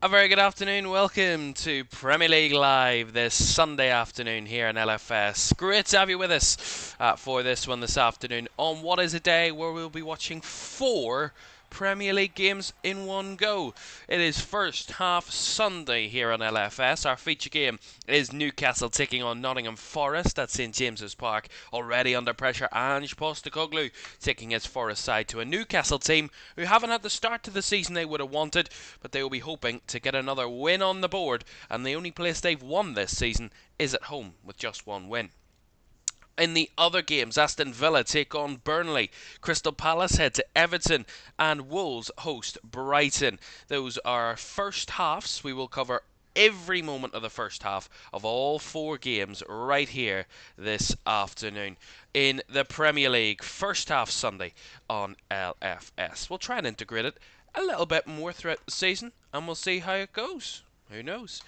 A very good afternoon. Welcome to Premier League Live this Sunday afternoon here in LFS. Great to have you with us for this one this afternoon on what is a day where we'll be watching 4 Premier League games in one go. It is first half Sunday here on LFS. Our feature game is Newcastle taking on Nottingham Forest at St James's Park. Already under pressure, Ange Postecoglou taking his Forest side to a Newcastle team who haven't had the start to the season they would have wanted, but they will be hoping to get another win on the board, and the only place they've won this season is at home with just 1 win. In the other games, Aston Villa take on Burnley, Crystal Palace head to Everton, and Wolves host Brighton. Those are first halves. We will cover every moment of the first half of all 4 games right here this afternoon in the Premier League. First half Sunday on LFS. We'll try and integrate it a little bit more throughout the season, and we'll see how it goes. Who knows?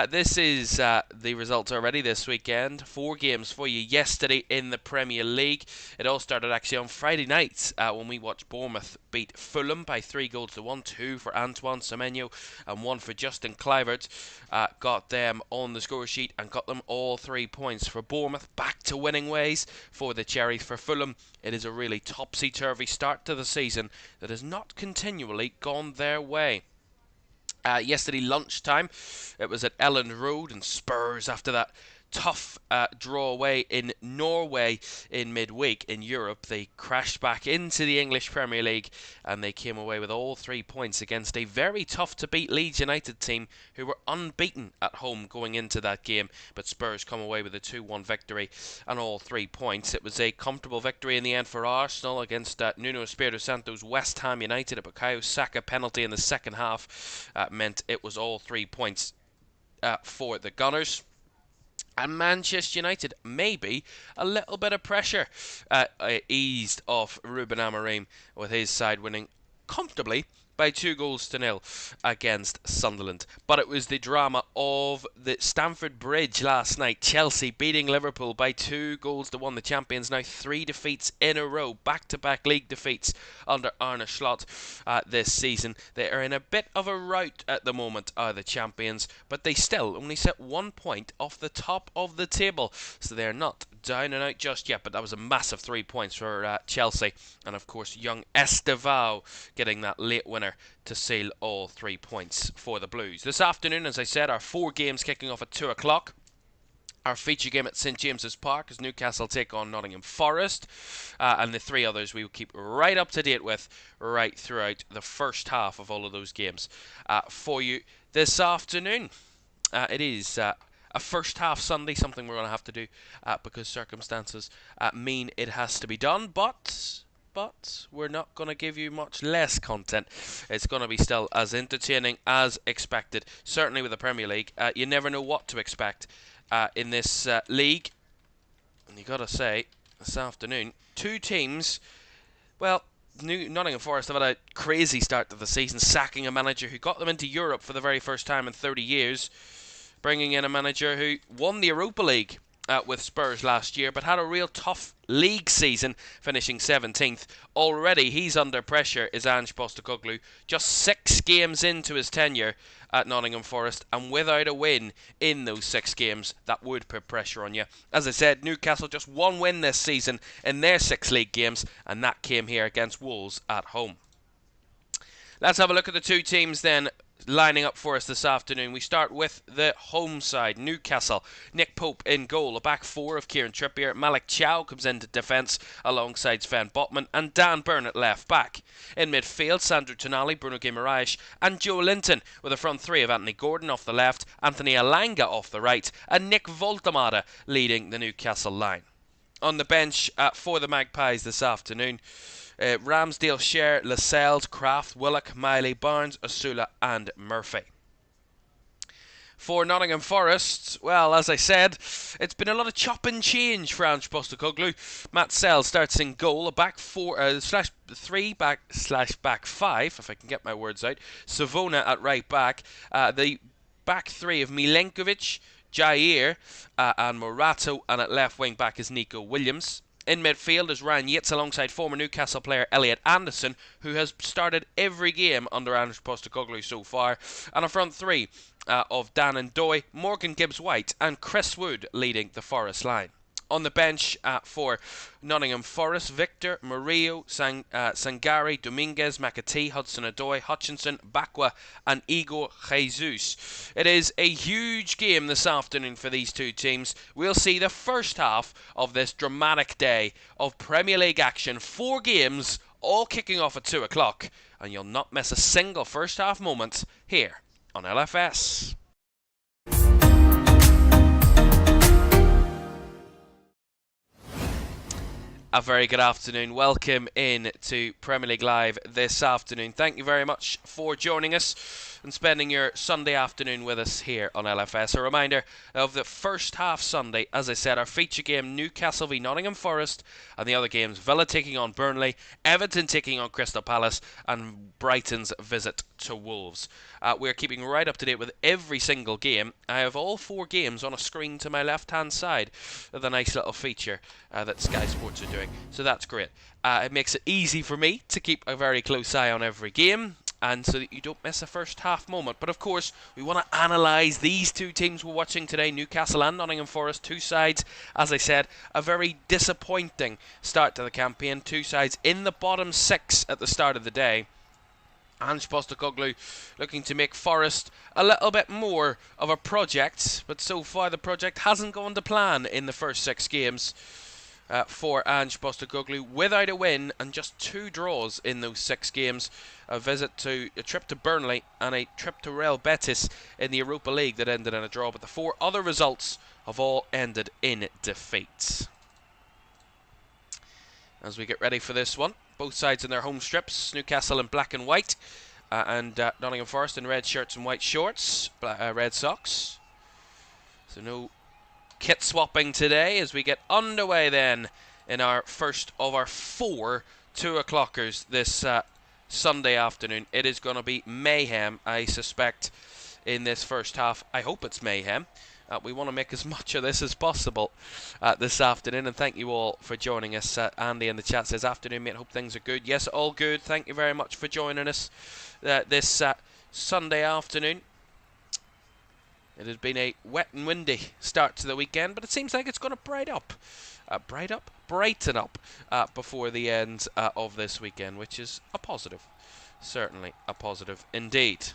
This is the results already this weekend. 4 games for you yesterday in the Premier League. It all started actually on Friday night when we watched Bournemouth beat Fulham by 3-1. 2 for Antoine Semenyo and 1 for Justin Kluivert. Got them on the score sheet and got them all 3 points for Bournemouth. Back to winning ways for the Cherries. For Fulham, it is a really topsy-turvy start to the season that has not continually gone their way. Yesterday lunchtime, it was at Elland Road, and Spurs, after that tough draw away in Norway in midweek in Europe, they crashed back into the English Premier League and they came away with all 3 points against a very tough to beat Leeds United team who were unbeaten at home going into that game, but Spurs come away with a 2-1 victory and all 3 points. It was a comfortable victory in the end for Arsenal against Nuno Espirito Santo's West Ham United. A Bukayo Saka penalty in the second half meant it was all 3 points for the Gunners. And Manchester United, maybe a little bit of pressure eased off Ruben Amorim with his side winning comfortably by 2-0 against Sunderland. But it was the drama of the Stamford Bridge last night. Chelsea beating Liverpool by 2-1. The champions now 3 defeats in a row. Back-to-back league defeats under Arne Slot this season. They are in a bit of a rout at the moment, are the champions, but they still only set 1 point off the top of the table. So they are not down and out just yet, but that was a massive 3 points for Chelsea. And of course, young Estevao getting that late winner to seal all 3 points for the Blues. This afternoon, as I said, our 4 games kicking off at 2 o'clock. Our feature game at St James's Park as Newcastle take on Nottingham Forest, and the 3 others we will keep right up to date with right throughout the first half of all of those games for you this afternoon. It is a first half Sunday, something we're going to have to do because circumstances mean it has to be done, but we're not going to give you much less content. It's going to be still as entertaining as expected. Certainly with the Premier League, you never know what to expect in this league. And you got to say, this afternoon, 2 teams, well, Nottingham Forest have had a crazy start to the season, sacking a manager who got them into Europe for the very first time in 30 years, bringing in a manager who won the Europa League with Spurs last year, but had a real tough league season, finishing 17th. Already he's under pressure, is Ange Postecoglou, just 6 games into his tenure at Nottingham Forest, and without a win in those 6 games, that would put pressure on you. As I said, Newcastle just 1 win this season in their 6 league games, and that came here against Wolves at home. Let's have a look at the 2 teams then lining up for us this afternoon. We start with the home side, Newcastle. Nick Pope in goal, a back 4 of Kieran Trippier. Malik Chow comes into defence alongside Sven Botman, and Dan Burn at left back. In midfield, Sandro Tonali, Bruno Guimaraes and Joe Linton, with a front 3 of Anthony Gordon off the left, Anthony Elanga off the right, and Nick Voltemade leading the Newcastle line. On the bench for the Magpies this afternoon, Ramsdale, Scher, Lascelles, Kraft, Willock, Miley, Barnes, Osula and Murphy. For Nottingham Forest, well, as I said, it's been a lot of chop and change for Ange Postecoglou. Matt Sell starts in goal, a back four, slash three, back slash back five, if I can get my words out. Savona at right back. The back three of Milenkovic, Jair, and Morato, and at left wing back is Nico Williams. In midfield is Ryan Yates alongside former Newcastle player Elliot Anderson, who has started every game under Ange Postecoglou so far. And a front three of Dan and Doy, Morgan Gibbs-White and Chris Wood leading the Forest line. On the bench for Nottingham Forest, Victor, Murillo, Sangari, Dominguez, McAtee, Hudson-Odoi, Hutchinson, Bakwa and Igor Jesus. It is a huge game this afternoon for these two teams. We'll see the first half of this dramatic day of Premier League action. 4 games, all kicking off at 2 o'clock. And you'll not miss a single first half moment here on LFS. A very good afternoon. Welcome in to Premier League Live this afternoon. Thank you very much for joining us and spending your Sunday afternoon with us here on LFS. A reminder of the first half Sunday, as I said, our feature game Newcastle v Nottingham Forest, and the other games Villa taking on Burnley, Everton taking on Crystal Palace, and Brighton's visit to Wolves. We're keeping right up to date with every single game. I have all 4 games on a screen to my left hand side of the nice little feature that Sky Sports are doing, so that's great. It makes it easy for me to keep a very close eye on every game, and so that you don't miss a first half moment. But of course, we want to analyse these two teams we're watching today, Newcastle and Nottingham Forest. Two sides, as I said, a very disappointing start to the campaign. Two sides in the bottom 6 at the start of the day. Ange Postecoglou looking to make Forest a little bit more of a project, but so far the project hasn't gone to plan in the first 6 games for Ange Postecoglou, without a win and just 2 draws in those 6 games. A trip to Burnley and a trip to Real Betis in the Europa League that ended in a draw, but the 4 other results have all ended in defeats. As we get ready for this one, both sides in their home strips, Newcastle in black and white, and Nottingham Forest in red shirts and white shorts, red socks. So no kit swapping today as we get underway then in our first of our 4 2-o'clockers this Sunday afternoon. It is going to be mayhem, I suspect, in this first half. I hope it's mayhem. We want to make as much of this as possible this afternoon, and thank you all for joining us. Andy in the chat says, afternoon mate, hope things are good. Yes, all good. Thank you very much for joining us this Sunday afternoon. It has been a wet and windy start to the weekend, but it seems like it's going to brighten up before the end of this weekend, which is a positive. Certainly a positive indeed.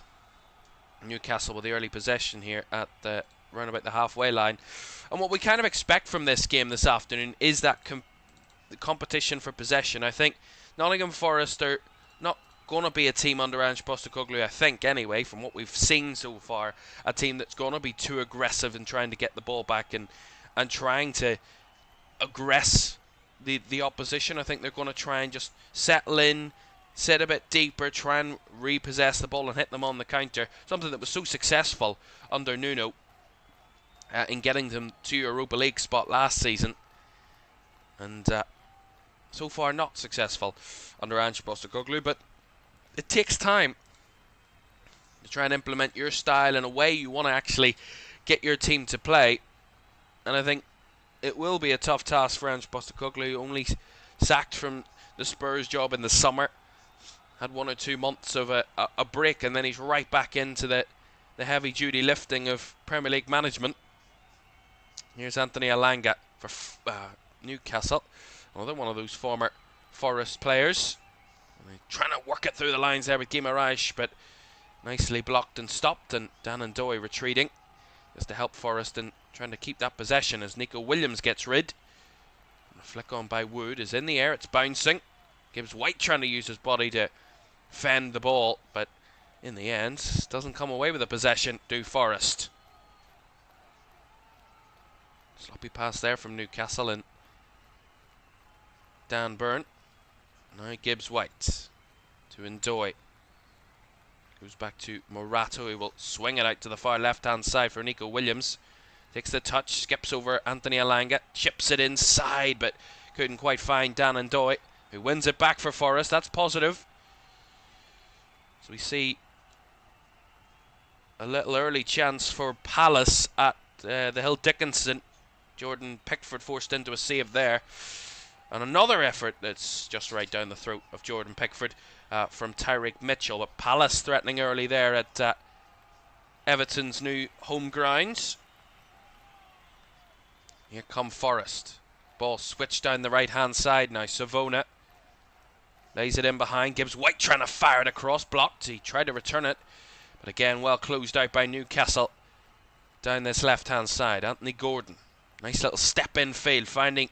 Newcastle with the early possession here at the round about the halfway line, and what we kind of expect from this game this afternoon is that the competition for possession. I think Nottingham Forest are not going to be a team under Ange Postecoglou, I think anyway, from what we've seen so far, a team that's going to be too aggressive in trying to get the ball back and trying to aggress the opposition. I think they're going to try and just settle in, sit a bit deeper, try and repossess the ball and hit them on the counter, something that was so successful under Nuno in getting them to Europa League spot last season, and so far not successful under Ange Postecoglou. But it takes time to try and implement your style in a way you want to actually get your team to play, and I think it will be a tough task for Ange Postecoglou, only sacked from the Spurs job in the summer, had 1 or 2 months of a break, and then he's right back into the heavy duty lifting of Premier League management. Here's Anthony Elanga for Newcastle, another one of those former Forest players. Trying to work it through the lines there with Guimaraes, but nicely blocked and stopped, and Dan and Doy retreating just to help Forest and trying to keep that possession as Nico Williams gets rid. And a flick on by Wood is in the air, it's bouncing. Gibbs-White trying to use his body to fend the ball, but in the end doesn't come away with the possession, do Forest. Sloppy pass there from Newcastle and Dan Burn. Now Gibbs-White to Ndoye. Goes back to Morato, who will swing it out to the far left-hand side for Nico Williams. Takes the touch, skips over Anthony Alanga, chips it inside, but couldn't quite find Dan and Doy, who wins it back for Forest. That's positive. So we see a little early chance for Palace at the Hill Dickinson. Jordan Pickford forced into a save there. And another effort that's just right down the throat of Jordan Pickford from Tyreek Mitchell. But Palace threatening early there at Everton's new home grounds. Here come Forest. Ball switched down the right-hand side now. Savona lays it in behind. Gibbs White trying to fire it across. Blocked. He tried to return it. But again, well closed out by Newcastle. Down this left-hand side. Anthony Gordon. Nice little step-in field. Finding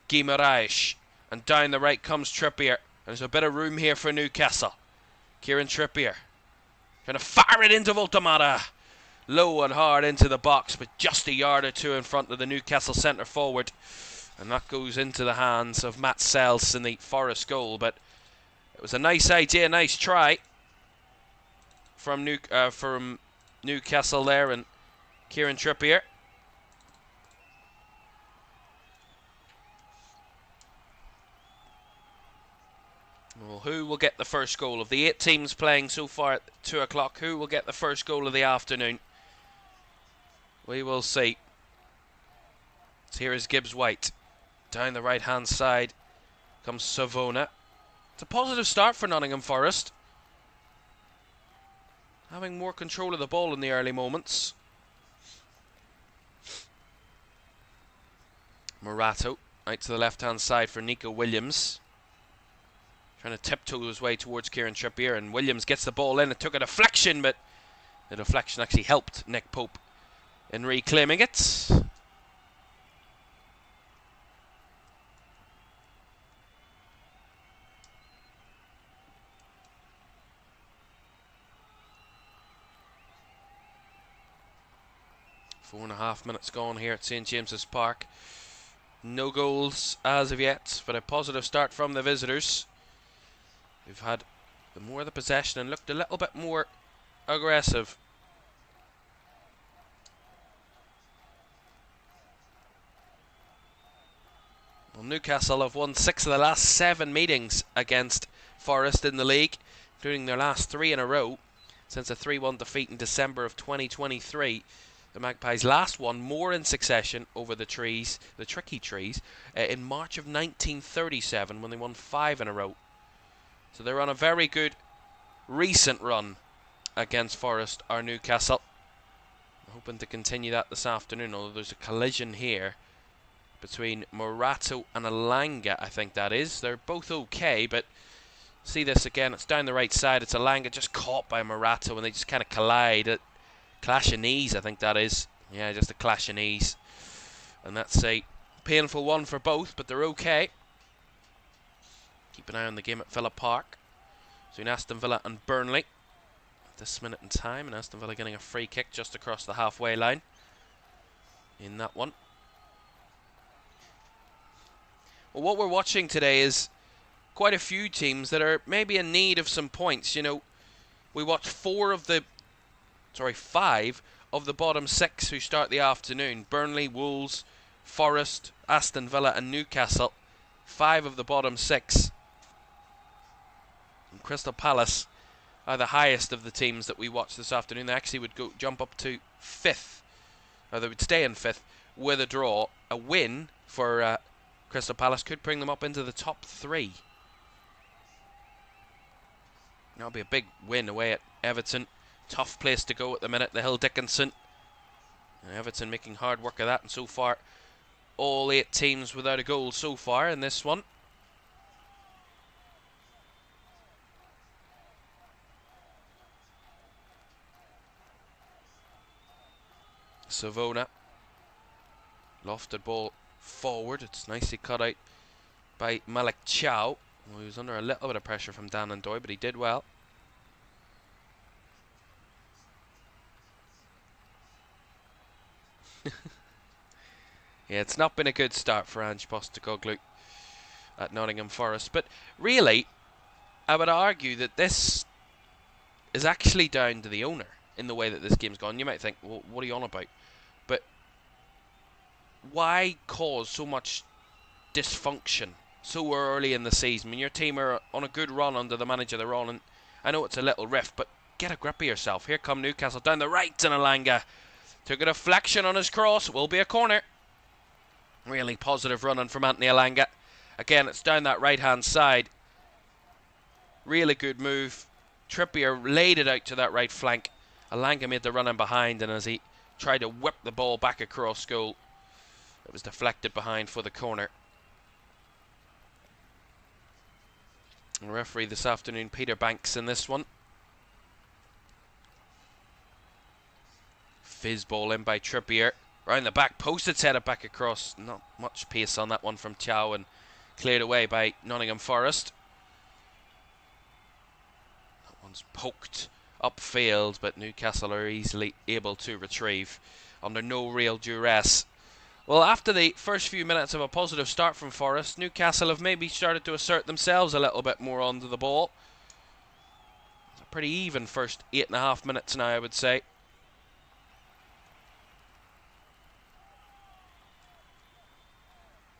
Guimaraes. And down the right comes Trippier. There's a bit of room here for Newcastle. Kieran Trippier. Trying to fire it into Voltamata. Low and hard into the box, but just a yard or two in front of the Newcastle centre forward. And that goes into the hands of Matt Sells in the Forest goal. But it was a nice idea, nice try from Newcastle there, and Kieran Trippier. Well, who will get the first goal? Of the 8 teams playing so far at 2 o'clock, who will get the first goal of the afternoon? We will see. So here is Gibbs White. Down the right-hand side comes Savona. It's a positive start for Nottingham Forest. Having more control of the ball in the early moments. Morato out to the left-hand side for Nico Williams. Trying to tiptoe his way towards Kieran Trippier, and Williams gets the ball in. It took a deflection, but the deflection actually helped Nick Pope in reclaiming it. Four and a half minutes gone here at St James's Park. No goals as of yet, but a positive start from the visitors. We've had the more of the possession and looked a little bit more aggressive. Well, Newcastle have won 6 of the last 7 meetings against Forest in the league, including their last 3 in a row since a 3-1 defeat in December of 2023. The Magpies last won more in succession over the Tricky Trees, in March of 1937 when they won 5 in a row. So they're on a very good recent run against Forest or Newcastle. I'm hoping to continue that this afternoon, although there's a collision here between Morato and Alanga, I think that is. They're both okay, but see this again. It's down the right side. It's Alanga just caught by Morato, and they just kind of collide. Clash of knees, I think that is. Yeah, just a clash of knees. And that's a painful one for both, but they're okay. Keep an eye on the game at Villa Park. Between Aston Villa and Burnley. At this minute in time, and Aston Villa getting a free kick just across the halfway line in that one. Well, what we're watching today is quite a few teams that are maybe in need of some points. You know, we watched 5 of the bottom 6 who start the afternoon. Burnley, Wolves, Forest, Aston Villa and Newcastle. 5 of the bottom 6. And Crystal Palace are the highest of the teams that we watch this afternoon. They actually would jump up to 5th, or they would stay in 5th with a draw. A win for Crystal Palace could bring them up into the top 3. That'll be a big win away at Everton. Tough place to go at the minute, the Hill Dickinson. And Everton making hard work of that, and so far all 8 teams without a goal so far in this one. Savona. Lofted ball forward. It's nicely cut out by Malik Chow. Well, he was under a little bit of pressure from Dan and Doy, but he did well. Yeah, it's not been a good start for Ange Postecoglou at Nottingham Forest. But really, I would argue that this is actually down to the owner in the way that this game's gone. You might think, well, what are you on about? But why cause so much dysfunction so early in the season when your team are on a good run under the manager they're on? And I know it's a little rift, but get a grip of yourself. Here come Newcastle down the right, and Alanga took a deflection on his cross. Will be a corner. Really positive running from Anthony Alanga. Again, it's down that right hand side. Really good move. Trippier laid it out to that right flank. Alanga made the run in behind, and as he tried to whip the ball back across goal, it was deflected behind for the corner. And referee this afternoon, Peter Banks, in this one. Fizz ball in by Trippier. Round the back post, it's headed back across. Not much pace on that one from Chow, and cleared away by Nottingham Forest. That one's poked upfield, but Newcastle are easily able to retrieve under no real duress. Well, after the first few minutes of a positive start from Forest, Newcastle have maybe started to assert themselves a little bit more onto the ball. It's a pretty even first 8.5 minutes now, I would say.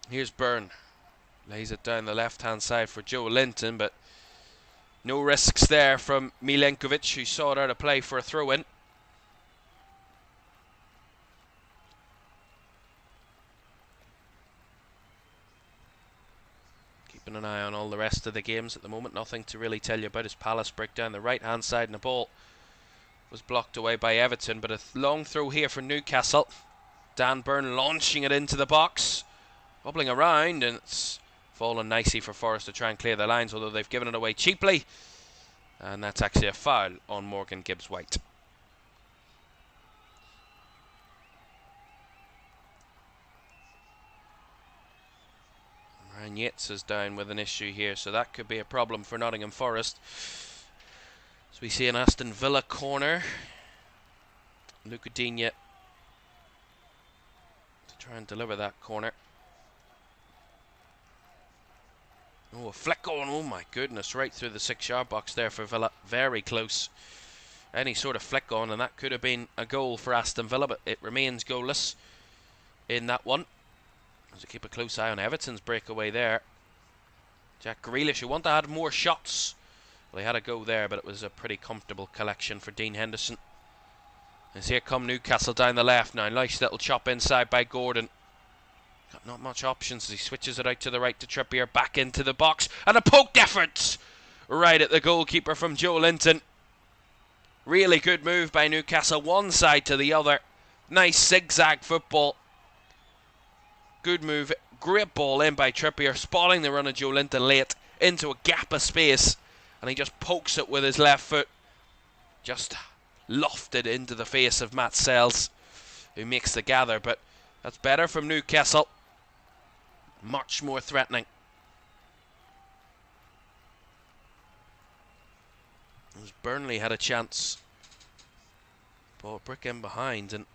Here's Byrne. Lays it down the left-hand side for Joe Linton, but no risks there from Milenkovic, who saw it out of play for a throw-in. Keeping an eye on all the rest of the games at the moment. Nothing to really tell you about as Palace break down the right-hand side, and the ball was blocked away by Everton, but a long throw here for Newcastle. Dan Byrne launching it into the box. Wobbling around, and it's fallen nicely for Forest to try and clear the lines, although they've given it away cheaply. And that's actually a foul on Morgan Gibbs-White. Ryan Yates is down with an issue here, so that could be a problem for Nottingham Forest. So we see an Aston Villa corner. Luca Digne to try and deliver that corner. Oh, a flick on, oh my goodness, right through the 6-yard box there for Villa. Very close. Any sort of flick on, and that could have been a goal for Aston Villa, but it remains goalless in that one. So keep a close eye on Everton's breakaway there. Jack Grealish, who wanted to have more shots. Well, he had a go there, but it was a pretty comfortable collection for Dean Henderson. As here come Newcastle down the left now. Nice little chop inside by Gordon. Got not much options as he switches it out to the right to Trippier, back into the box, and a poked effort right at the goalkeeper from Joe Linton. Really good move by Newcastle, one side to the other. Nice zigzag football. Good move, great ball in by Trippier, spotting the run of Joe Linton late into a gap of space, and he just pokes it with his left foot. Just lofted into the face of Matt Sells, who makes the gather, but that's better from Newcastle. Much more threatening. As Burnley had a chance. Ball brick in behind, and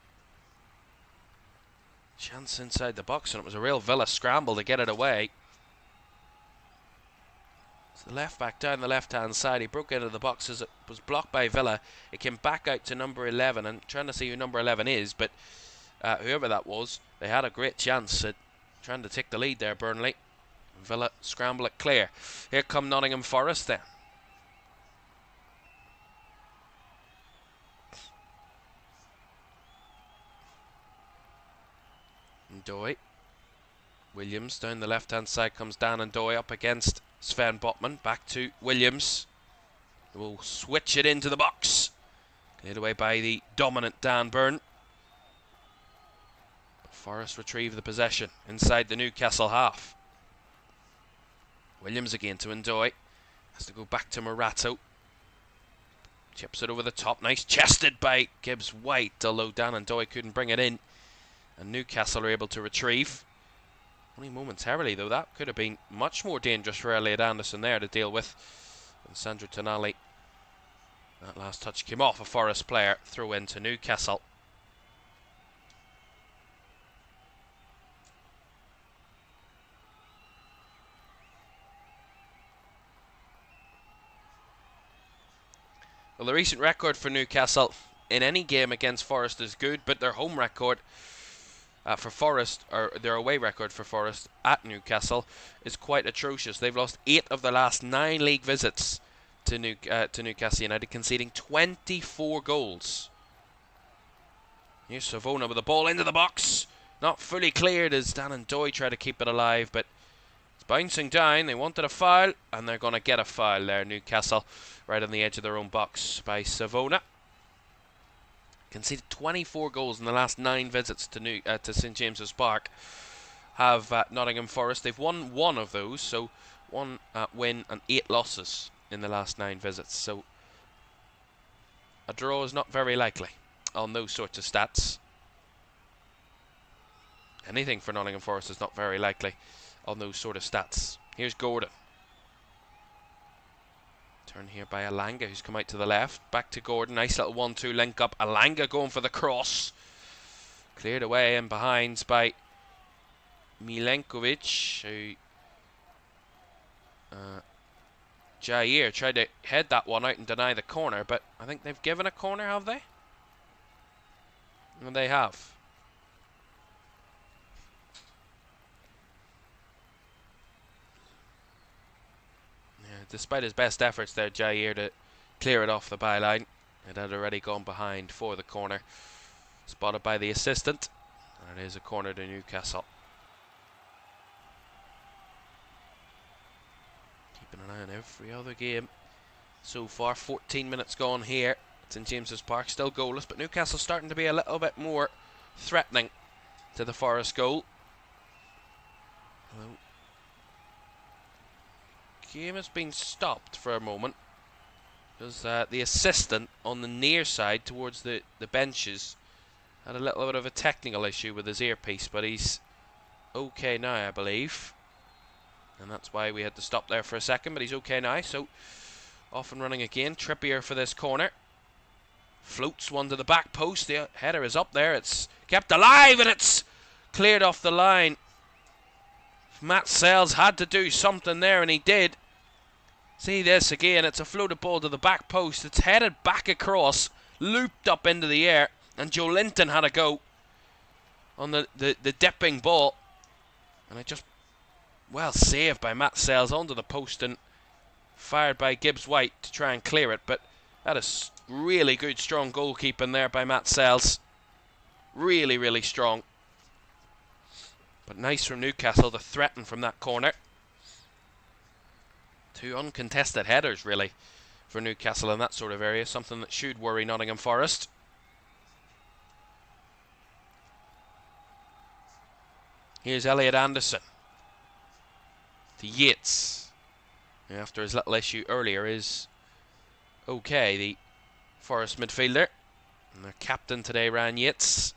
chance inside the box, and it was a real Villa scramble to get it away. So the left back down the left hand side, he broke into the box as it was blocked by Villa. It came back out to number 11, and trying to see who number 11 is, but whoever that was, they had a great chance at trying to take the lead there, Burnley. Villa scramble it clear. Here come Nottingham Forest then. Ndoye. Williams down the left hand side comes Dan Ndoye up against Sven Botman. Back to Williams. Will switch it into the box. Cleared away by the dominant Dan Byrne. Forest retrieve the possession inside the Newcastle half. Williams again to Ndoye. Has to go back to Morato. Chips it over the top. Nice chested by Gibbs-White, although Dan Ndoye couldn't bring it in. And Newcastle are able to retrieve. Only momentarily, though. That could have been much more dangerous for Elliot Anderson there to deal with. And Sandro Tonali. That last touch came off a Forest player. Throw into Newcastle. Well, the recent record for Newcastle in any game against Forest is good, but their home record for Forest, or their away record for Forest at Newcastle, is quite atrocious. They've lost 8 of the last 9 league visits to Newcastle United, conceding 24 goals. Here's Savona with the ball into the box. Not fully cleared as Dan and Doy try to keep it alive, but it's bouncing down. They wanted a foul, and they're going to get a foul there, Newcastle, right on the edge of their own box by Savona. Conceded 24 goals in the last 9 visits to St James's Park. Have Nottingham Forest. They've won 1 of those, so 1 win and 8 losses in the last 9 visits. So a draw is not very likely on those sorts of stats. Anything for Nottingham Forest is not very likely on those sort of stats. Here's Gordon. Turn here by Alanga, who's come out to the left. Back to Gordon. Nice little 1-2 link up. Alanga going for the cross. Cleared away and behind by Milenkovic, who Jair tried to head that one out and deny the corner, but I think they've given a corner, have they? And they have. Despite his best efforts there, Jair, to clear it off the byline, it had already gone behind for the corner. Spotted by the assistant, and it is a corner to Newcastle. Keeping an eye on every other game so far. 14 minutes gone here at St James's Park, still goalless, but Newcastle starting to be a little bit more threatening to the Forest goal. Hello. Game has been stopped for a moment because the assistant on the near side towards the benches had a little bit of a technical issue with his earpiece, but he's okay now, I believe, and that's why we had to stop there for a second, but he's okay now. So off and running again. Trippier for this corner, floats one to the back post. The header is up there, it's kept alive, and it's cleared off the line. Matt Sells had to do something there, and he did. See this again, it's a floated ball to the back post. It's headed back across, looped up into the air, and Joe Linton had a go on the dipping ball. And it just, well saved by Matt Sells onto the post and fired by Gibbs White to try and clear it. But that is really good, strong goalkeeping there by Matt Sells. Really, really strong. But nice from Newcastle to threaten from that corner. 2 uncontested headers, really, for Newcastle in that sort of area. Something that should worry Nottingham Forest. Here's Elliot Anderson to Yates, who after his little issue earlier is okay, the Forest midfielder. And their captain today, Ryan Yates.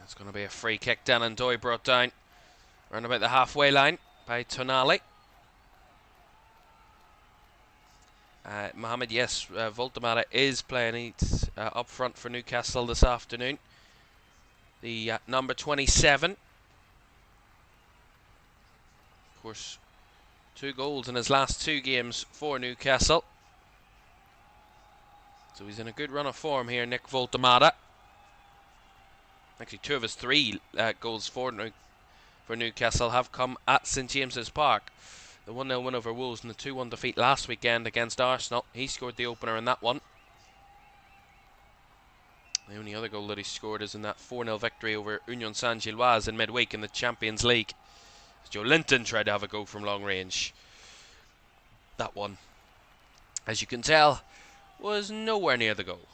It's going to be a free kick. Dan and Doy brought down around about the halfway line by Tonali. Mohamed, yes, Voltemata is playing. He's up front for Newcastle this afternoon. The number 27. Of course, 2 goals in his last 2 games for Newcastle. So he's in a good run of form here, Nick Voltemata. Actually, 2 of his 3 goals for Newcastle have come at St James's Park. The 1-0 win over Wolves and the 2-1 defeat last weekend against Arsenal. He scored the opener in that one. The only other goal that he scored is in that 4-0 victory over Union Saint-Gilloise in midweek in the Champions League. Joe Linton tried to have a go from long range. That one, as you can tell, was nowhere near the goal.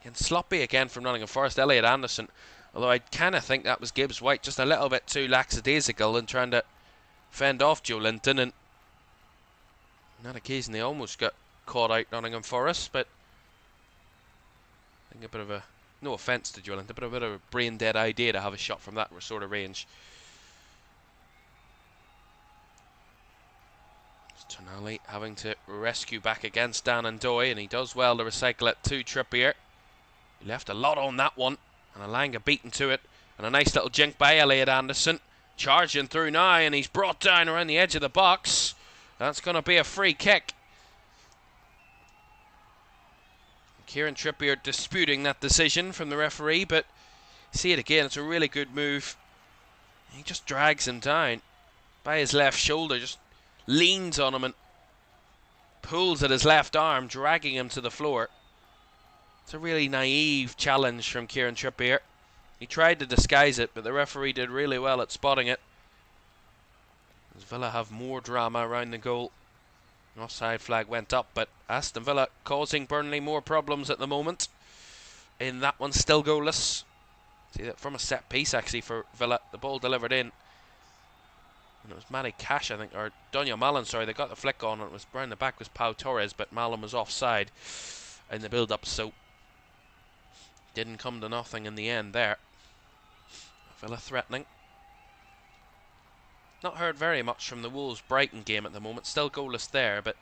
And sloppy again from Nottingham Forest. Elliot Anderson, although I kind of think that was Gibbs White just a little bit too lackadaisical in trying to fend off Joe Linton, and on that occasion they almost got caught out, Nottingham Forest. But I think a bit of a, no offence to Joe Linton, but a bit of a brain dead idea to have a shot from that sort of range. Tonali having to rescue back against Dan and Doy, and he does well to recycle it to Trippier. He left a lot on that one, and Alanga beaten to it, and a nice little jink by Elliot Anderson. Charging through now, and he's brought down around the edge of the box. That's going to be a free kick. Kieran Trippier disputing that decision from the referee, but see it again, it's a really good move. He just drags him down by his left shoulder, just leans on him and pulls at his left arm, dragging him to the floor. It's a really naive challenge from Kieran Trippier. He tried to disguise it, but the referee did really well at spotting it. As Villa have more drama around the goal. Offside flag went up, but Aston Villa causing Burnley more problems at the moment. In that one, still goalless. See that from a set piece actually for Villa. The ball delivered in. And it was Matty Cash, I think, or Daniel Mallon, sorry. They got the flick on, and it was round the back was Pau Torres, but Mallon was offside in the build-up, so didn't come to nothing in the end there. Villa threatening. Not heard very much from the Wolves-Brighton game at the moment. Still goalless there, but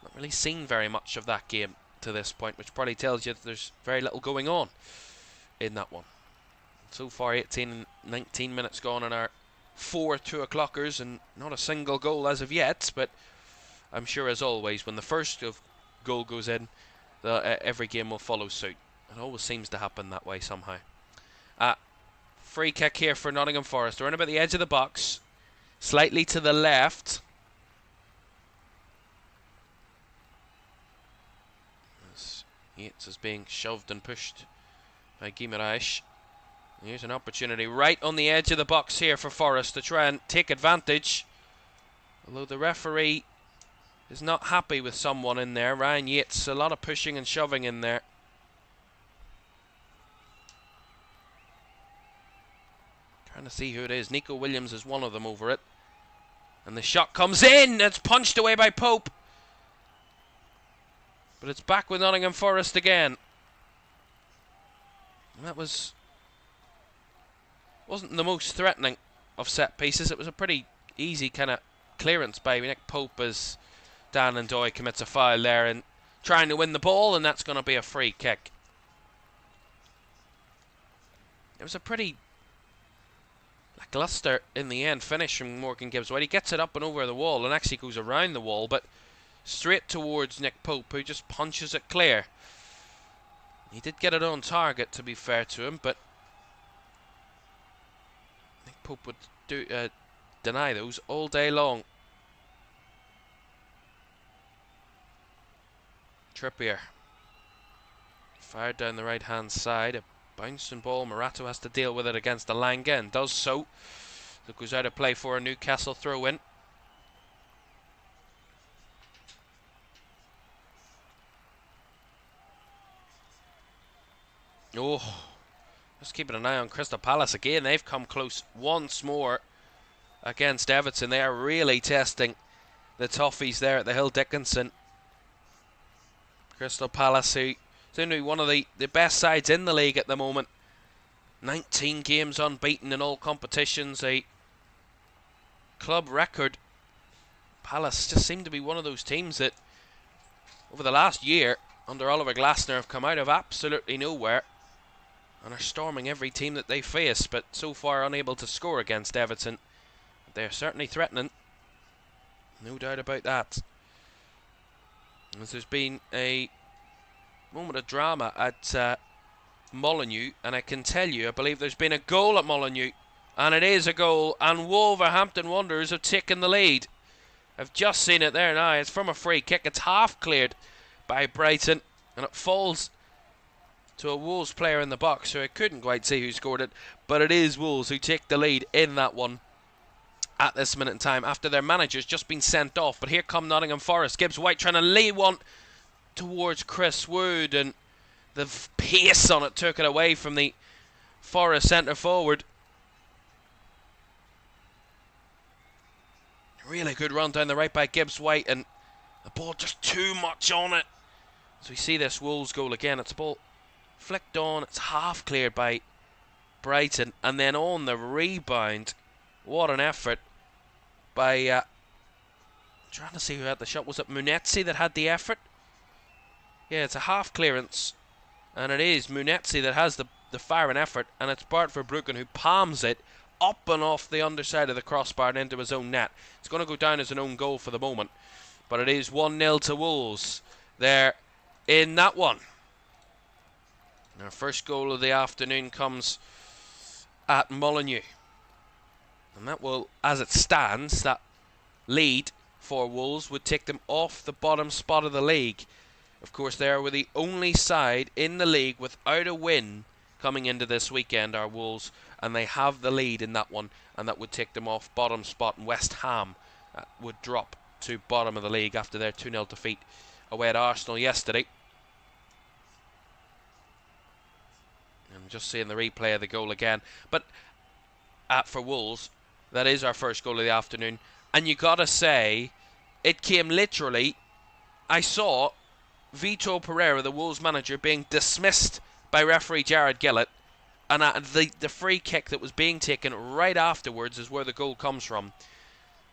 not really seen very much of that game to this point, which probably tells you that there's very little going on in that one. So far, 18 and 19 minutes gone in our 4 2-o'clockers, and not a single goal as of yet, but I'm sure, as always, when the first goal goes in, every game will follow suit. It always seems to happen that way somehow. Free kick here for Nottingham Forest. They're in about the edge of the box. Slightly to the left. As Yates is being shoved and pushed by Guimaraes. Here's an opportunity right on the edge of the box here for Forest to try and take advantage. Although the referee is not happy with someone in there. Ryan Yates, a lot of pushing and shoving in there. Trying to see who it is. Nico Williams is one of them over it. And the shot comes in. It's punched away by Pope. But it's back with Nottingham Forest again. And that wasn't the most threatening of set pieces. It was a pretty easy kind of clearance by Nick Pope as Dan and Doy commits a foul there and trying to win the ball, and that's going to be a free kick. It was a pretty lackluster in the end finish from Morgan Gibbs White. He gets it up and over the wall and actually goes around the wall, but straight towards Nick Pope, who just punches it clear. He did get it on target, to be fair to him, but Nick Pope would deny those all day long. Trippier fired down the right hand side. A bouncing ball. Morato has to deal with it against Alanga and does so. That goes out of play for a Newcastle throw in. Oh, just keeping an eye on Crystal Palace again. They've come close once more against Everton. They are really testing the toffees there at the Hill Dickinson. Crystal Palace, who seem to be one of the best sides in the league at the moment. 19 games unbeaten in all competitions, a club record. Palace just seem to be one of those teams that, over the last year, under Oliver Glasner, have come out of absolutely nowhere and are storming every team that they face, but so far unable to score against Everton. They're certainly threatening, no doubt about that. As there's been a moment of drama at Molineux, and I can tell you, I believe there's been a goal at Molineux, and it is a goal, and Wolverhampton Wanderers have taken the lead. I've just seen it there now. It's from a free kick. It's half cleared by Brighton, and it falls to a Wolves player in the box, so I couldn't quite see who scored it, but it is Wolves who take the lead in that one at this minute in time, after their manager's just been sent off. But here come Nottingham Forest. Gibbs White trying to lay one towards Chris Wood, and the pace on it took it away from the Forest centre forward. Really good run down the right by Gibbs White, and the ball just too much on it. So we see this Wolves goal again. It's a ball flicked on. It's half cleared by Brighton, and then on the rebound, what an effort by trying to see who had the shot. Was it Munetsi that had the effort? Yeah, it's a half clearance. And it is Munetsi that has the fire and effort. And it's Bart Verbruggen who palms it up and off the underside of the crossbar and into his own net. It's going to go down as an own goal for the moment. But it is 1-0 to Wolves there in that one. Our first goal of the afternoon comes at Molineux. And that will, as it stands, that lead for Wolves would take them off the bottom spot of the league. Of course, they were the only side in the league without a win coming into this weekend, are Wolves, and they have the lead in that one, and that would take them off bottom spot, and West Ham would drop to bottom of the league after their 2-0 defeat away at Arsenal yesterday. I'm just seeing the replay of the goal again, but for Wolves, that is our first goal of the afternoon, and you gotta say, it came literally. I saw Vitor Pereira, the Wolves manager, being dismissed by referee Jared Gillett, and the free kick that was being taken right afterwards is where the goal comes from.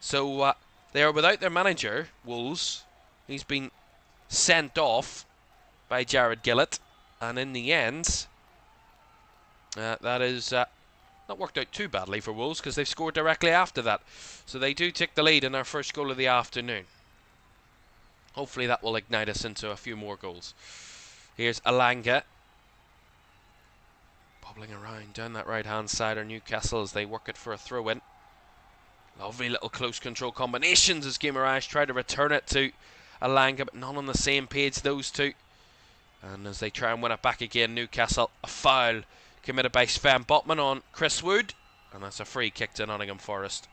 So they are without their manager, Wolves. He's been sent off by Jared Gillett, and in the end, that is not worked out too badly for Wolves, because they've scored directly after that. So they do take the lead in their first goal of the afternoon. Hopefully that will ignite us into a few more goals. Here's Alanga. Bobbling around down that right-hand side are Newcastle as they work it for a throw-in. Lovely little close control combinations as Guimaraes try to return it to Alanga, but not on the same page, those two. And as they try and win it back again, Newcastle, a foul committed by Sven Botman on Chris Wood. And that's a free kick to Nottingham Forest.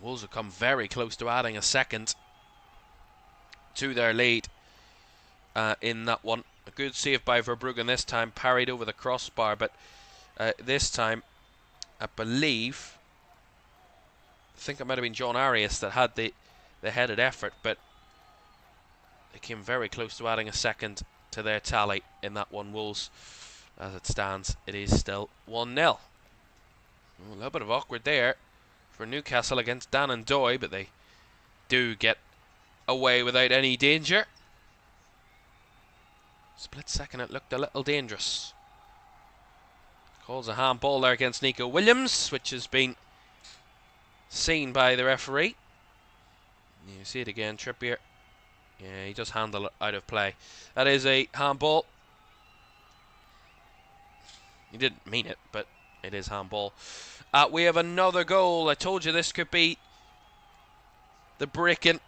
Wolves have come very close to adding a second to their lead in that one. A good save by Verbruggen this time, parried over the crossbar, but this time, I think it might have been John Arias that had the headed effort, but they came very close to adding a second to their tally in that one. Wolves, as it stands, it is still 1-0. A little bit of awkward there for Newcastle against Dan and Doy, but they do get away without any danger. Split second, it looked a little dangerous. Calls a handball there against Nico Williams, which has been seen by the referee. You see it again, Trippier. Yeah, he just handled it out of play. That is a handball. He didn't mean it, but it is handball. We have another goal. I told you this could be the breaking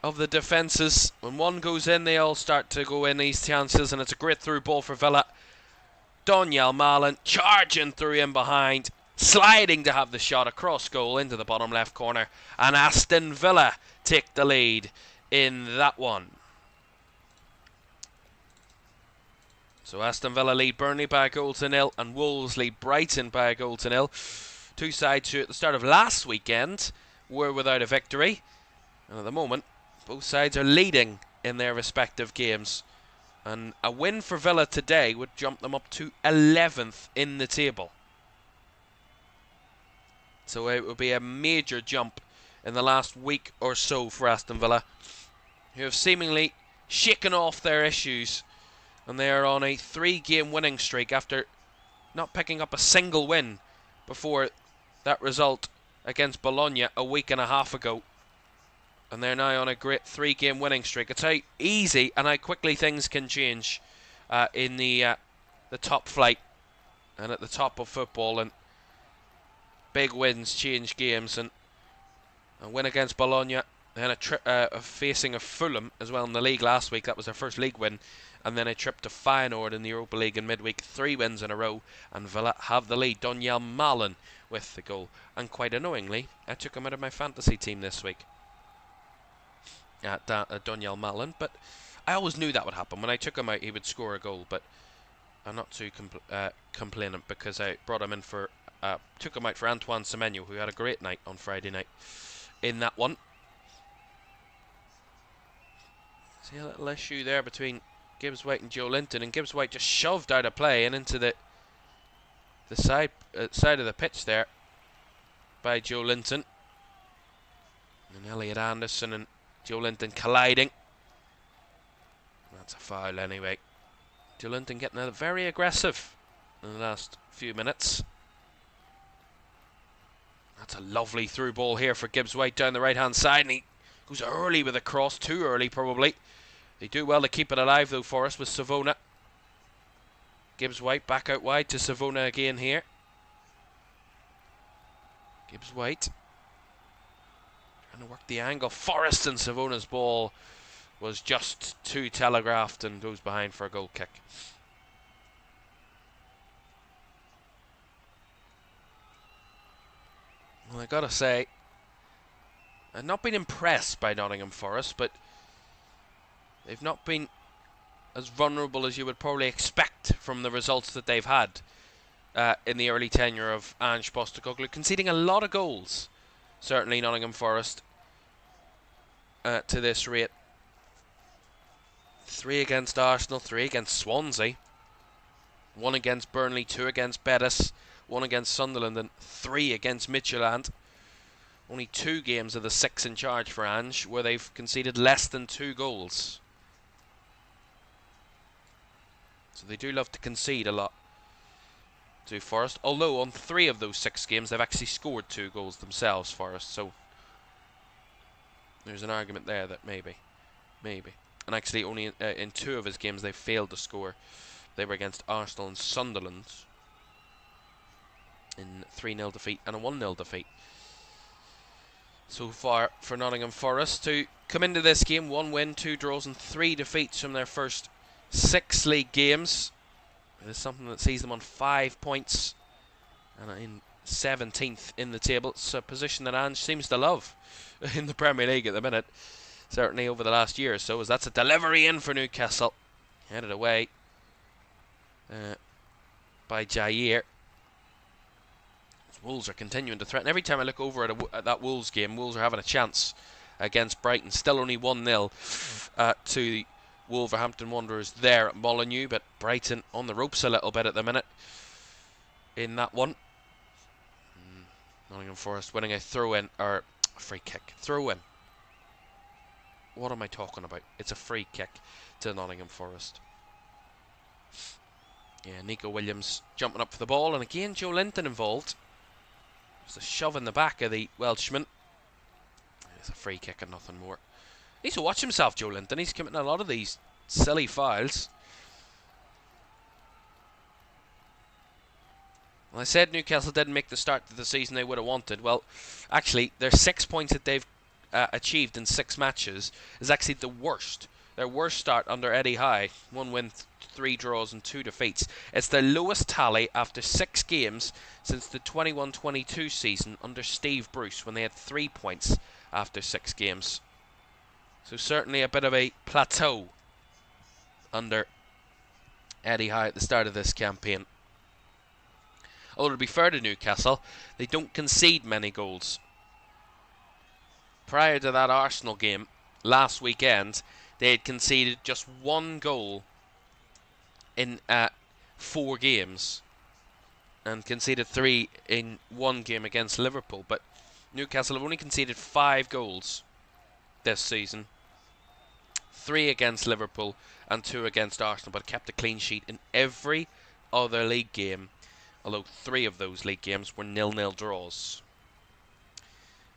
of the defences. When one goes in, they all start to go in, these chances, and it's a great through ball for Villa. Donyell Malen charging through in behind, sliding to have the shot across goal into the bottom left corner, and Aston Villa take the lead in that one. So Aston Villa lead Burnley by a goal to nil, and Wolves lead Brighton by a goal to nil. Two sides who at the start of last weekend were without a victory, and at the moment both sides are leading in their respective games, and a win for Villa today would jump them up to 11th in the table. So it will be a major jump in the last week or so for Aston Villa, who have seemingly shaken off their issues, and they are on a 3-game winning streak after not picking up a single win before that result against Bologna a week and a half ago. And they're now on a great 3-game winning streak. It's how easy and how quickly things can change in the top flight and at the top of football. And big wins change games. And a win against Bologna, and a facing of Fulham as well in the league last week. That was their first league win. And then a trip to Feyenoord in the Europa League in midweek. 3 wins in a row, and Villa have the lead. Donyell Malen with the goal. And quite annoyingly, I took him out of my fantasy team this week. Donyell Malen, but I always knew that would happen. When I took him out, he would score a goal, but I'm not too complaining, because I brought him in for, took him out for Antoine Semenyo, who had a great night on Friday night in that one. See a little issue there between Gibbs White and Joe Linton, and Gibbs White just shoved out of play and into the side of the pitch there by Joe Linton. And Elliot Anderson and Joe Linton colliding. That's a foul anyway. Joe Linton getting very aggressive in the last few minutes. That's a lovely through ball here for Gibbs White down the right hand side, and he goes early with a cross, too early probably. They do well to keep it alive though, Forest, with Savona. Gibbs White back out wide to Savona again here. Gibbs White trying to work the angle. Forest, and Savona's ball was just too telegraphed and goes behind for a goal kick. Well, I gotta say, I've not been impressed by Nottingham Forest, but they've not been as vulnerable as you would probably expect from the results that they've had in the early tenure of Ange Postecoglou, conceding a lot of goals. Certainly Nottingham Forest to this rate. 3 against Arsenal, 3 against Swansea, 1 against Burnley, 2 against Betis, 1 against Sunderland, and 3 against Midtjylland. Only 2 games of the 6 in charge for Ange where they've conceded less than 2 goals. So they do love to concede a lot to Forest, although on 3 of those 6 games they've actually scored 2 goals themselves, Forest, so there's an argument there that maybe. And actually only in 2 of his games they've failed to score. They were against Arsenal and Sunderland in 3-0 defeat and a 1-0 defeat. So far for Nottingham Forest to come into this game, 1 win, 2 draws and 3 defeats from their first 6 league games. It is something that sees them on 5 points and in 17th in the table. It's a position that Ange seems to love in the Premier League at the minute, certainly over the last year or so, as that's a delivery in for Newcastle, headed away by Jair. Wolves are continuing to threaten. Every time I look over at that Wolves game, Wolves are having a chance against Brighton. Still only 1-0 to the Wolverhampton Wanderers there at Molineux, but Brighton on the ropes a little bit at the minute in that one. Nottingham Forest winning a throw-in, or a free kick. Throw-in. What am I talking about? It's a free kick to Nottingham Forest. Yeah, Nico Williams jumping up for the ball, and again Joe Linton involved. It's a shove in the back of the Welshman. It's a free kick and nothing more. He needs to watch himself, Joe Linton. He's committing a lot of these silly fouls. Well, I said Newcastle didn't make the start to the season they would have wanted. Well, actually, their 6 points that they've achieved in 6 matches is actually the worst. Their worst start under Eddie Howe. 1 win, 3 draws and 2 defeats. It's their lowest tally after 6 games since the 21-22 season under Steve Bruce, when they had 3 points after 6 games. So certainly a bit of a plateau under Eddie Howe at the start of this campaign. Although to be fair to Newcastle, they don't concede many goals. Prior to that Arsenal game last weekend, they had conceded just 1 goal in 4 games and conceded 3 in 1 game against Liverpool. But Newcastle have only conceded 5 goals this season, 3 against Liverpool and 2 against Arsenal, but kept a clean sheet in every other league game, although 3 of those league games were 0-0 draws.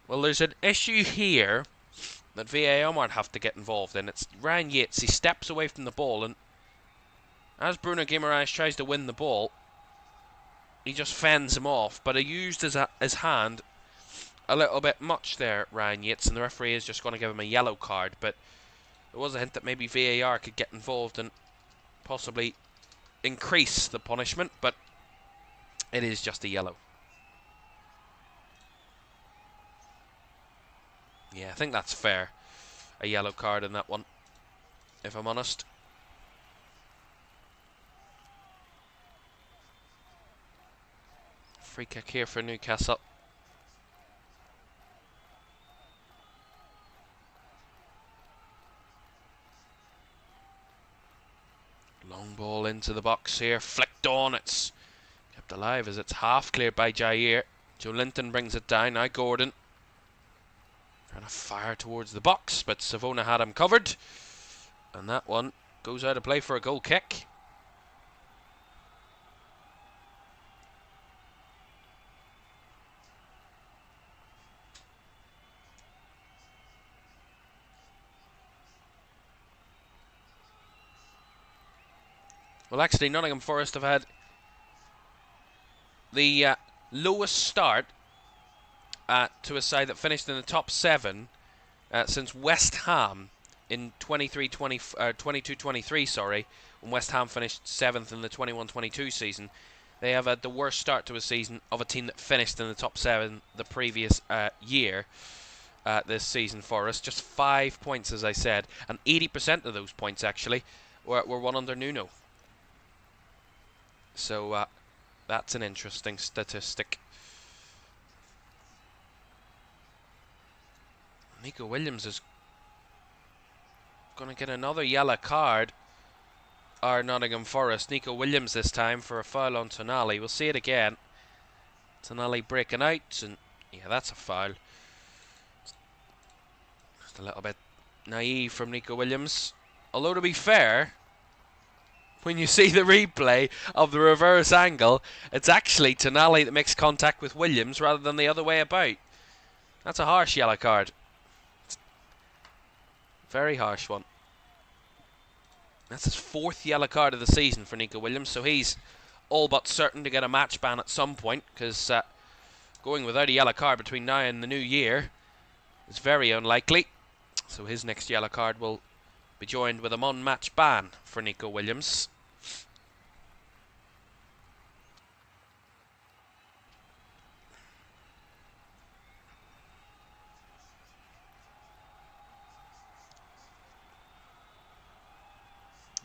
Well, there's an issue here that VAR might have to get involved in. It's Ryan Yates. He steps away from the ball, and as Bruno Guimaraes tries to win the ball, he just fends him off, but he used his hand a little bit much there, Ryan Yates, and the referee is just going to give him a yellow card. But there was a hint that maybe VAR could get involved and possibly increase the punishment, but it is just a yellow. Yeah, I think that's fair. A yellow card in that one, if I'm honest. Free kick here for Newcastle. Long ball into the box here, flicked on, it's kept alive as it's half cleared by Jair. Joe Linton brings it down, now Gordon. Trying to fire towards the box, but Savona had him covered. And that one goes out of play for a goal kick. Well, actually, Nottingham Forest have had the lowest start to a side that finished in the top 7 since West Ham in 22-23, sorry, when West Ham finished 7th in the 21-22 season. They have had the worst start to a season of a team that finished in the top 7 the previous year. This season for us, just 5 points, as I said, and 80% of those points actually were won under Nuno. So that's an interesting statistic. Nico Williams is going to get another yellow card. Our Nottingham Forest. Nico Williams this time for a foul on Tonali. We'll see it again. Tonali breaking out, and yeah, that's a foul. Just a little bit naive from Nico Williams. Although, to be fair, when you see the replay of the reverse angle, it's actually Tonali that makes contact with Williams rather than the other way about. That's a harsh yellow card. Very harsh one. That's his 4th yellow card of the season for Nico Williams, so he's all but certain to get a match ban at some point, because going without a yellow card between now and the new year is very unlikely. So his next yellow card will be joined with a non-match ban for Nico Williams.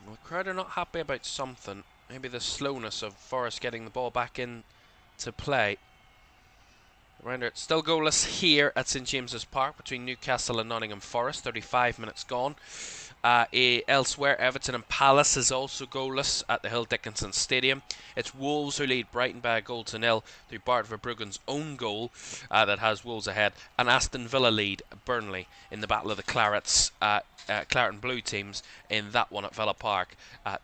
Well, the crowd are not happy about something. Maybe the slowness of Forest getting the ball back in to play. Reminder, it's still goalless here at St James's Park between Newcastle and Nottingham Forest. 35 minutes gone. Elsewhere, Everton and Palace is also goalless at the Hill Dickinson Stadium. It's Wolves who lead Brighton by a 0-0 through Bart Verbruggen's own goal that has Wolves ahead. And Aston Villa lead Burnley in the battle of the Clarets, Claret and Blue teams in that one at Villa Park.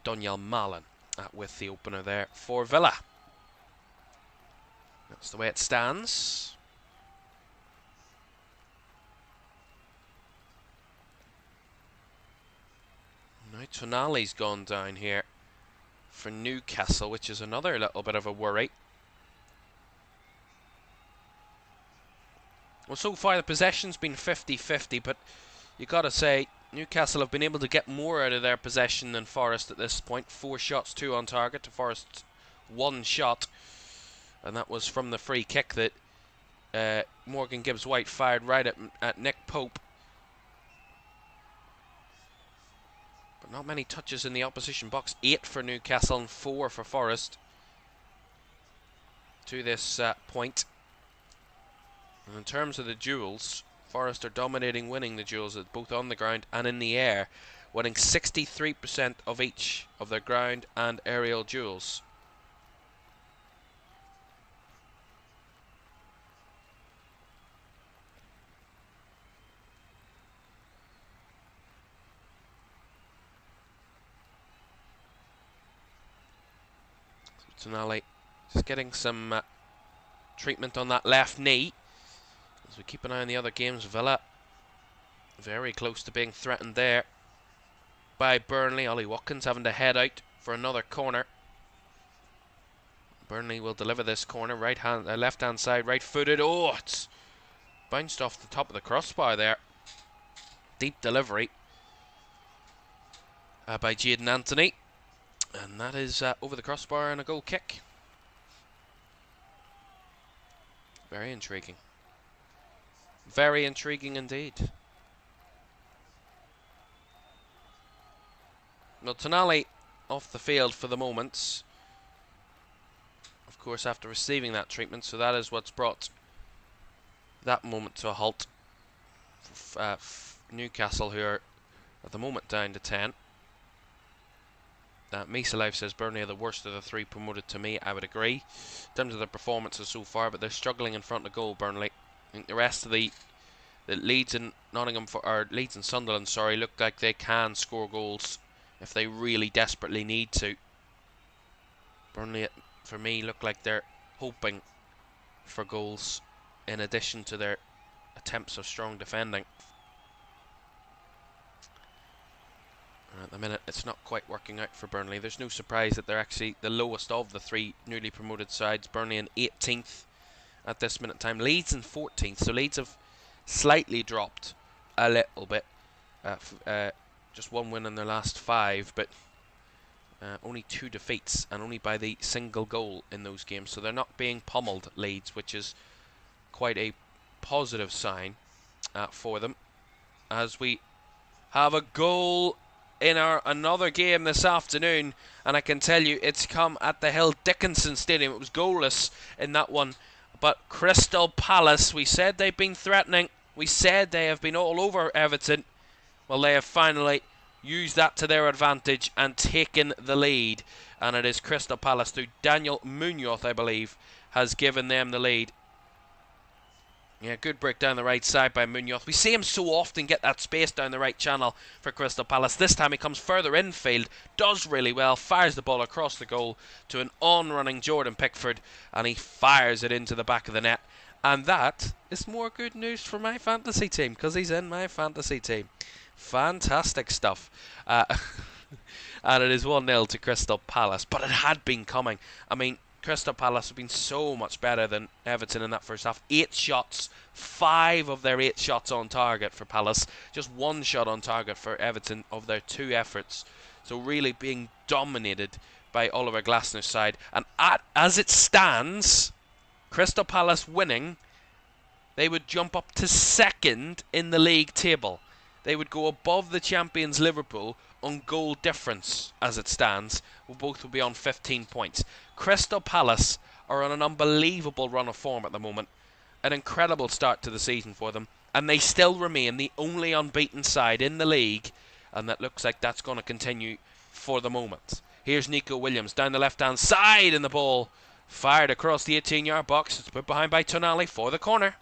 Donyell Malen with the opener there for Villa. That's the way it stands. Now Tonali's gone down here for Newcastle, which is another little bit of a worry. Well, so far the possession's been 50-50, but you got to say Newcastle have been able to get more out of their possession than Forest at this point. 4 shots, 2 on target to Forest's 1 shot. And that was from the free kick that Morgan Gibbs-White fired right at Nick Pope. But not many touches in the opposition box. 8 for Newcastle and 4 for Forest to this point. And in terms of the duels, Forest are dominating, winning the duels both on the ground and in the air, winning 63% of each of their ground and aerial duels. Tonali just getting some treatment on that left knee. As we keep an eye on the other games, Villa very close to being threatened there by Burnley. Ollie Watkins having to head out for another corner. Burnley will deliver this corner, left hand side, right footed. Oh, it's bounced off the top of the crossbar there. Deep delivery by Jadon Anthony. And that is over the crossbar and a goal kick. Very intriguing. Very intriguing indeed. Well, Tonali off the field for the moment. Of course, after receiving that treatment, so that is what's brought that moment to a halt. Newcastle, who are at the moment down to 10. Misa Life says Burnley are the worst of the 3 promoted. To me, I would agree in terms of their performances so far, but they're struggling in front of goal, Burnley. I think the rest of the that Leeds and Leeds and Sunderland, sorry, look like they can score goals if they really desperately need to. Burnley, for me, look like they're hoping for goals in addition to their attempts of strong defending. And at the minute, it's not quite working out for Burnley. There's no surprise that they're actually the lowest of the three newly promoted sides. Burnley in 18th at this minute in time. Leeds in 14th, so Leeds have slightly dropped a little bit. Just one win in their last 5, but only 2 defeats, and only by the single goal in those games. So they're not being pummeled, Leeds, which is quite a positive sign for them. As we have a goal in another game this afternoon, and I can tell you it's come at the Hill Dickinson Stadium. It was goalless in that one, but Crystal Palace, we said they've been threatening, we said they have been all over Everton. Well, they have finally used that to their advantage and taken the lead, and it is Crystal Palace through Daniel Munoz, I believe, has given them the lead. Yeah, good break down the right side by Munoz. We see him so often get that space down the right channel for Crystal Palace. This time he comes further infield, does really well, fires the ball across the goal to an on-running Jordan Pickford, and he fires it into the back of the net. And that is more good news for my fantasy team, because he's in my fantasy team. Fantastic stuff. And it is 1-0 to Crystal Palace, but it had been coming. I mean, Crystal Palace have been so much better than Everton in that first half. 8 shots, 5 of their 8 shots on target for Palace. Just 1 shot on target for Everton of their 2 efforts. So really being dominated by Oliver Glasner's side. And as it stands, Crystal Palace winning, they would jump up to 2nd in the league table. They would go above the champions Liverpool on goal difference as it stands. Both will be on 15 points. Crystal Palace are on an unbelievable run of form at the moment. An incredible start to the season for them. And they still remain the only unbeaten side in the league. And that looks like that's going to continue for the moment. Here's Nico Williams down the left-hand side, and the ball fired across the 18-yard box. It's put behind by Tonali for the corner.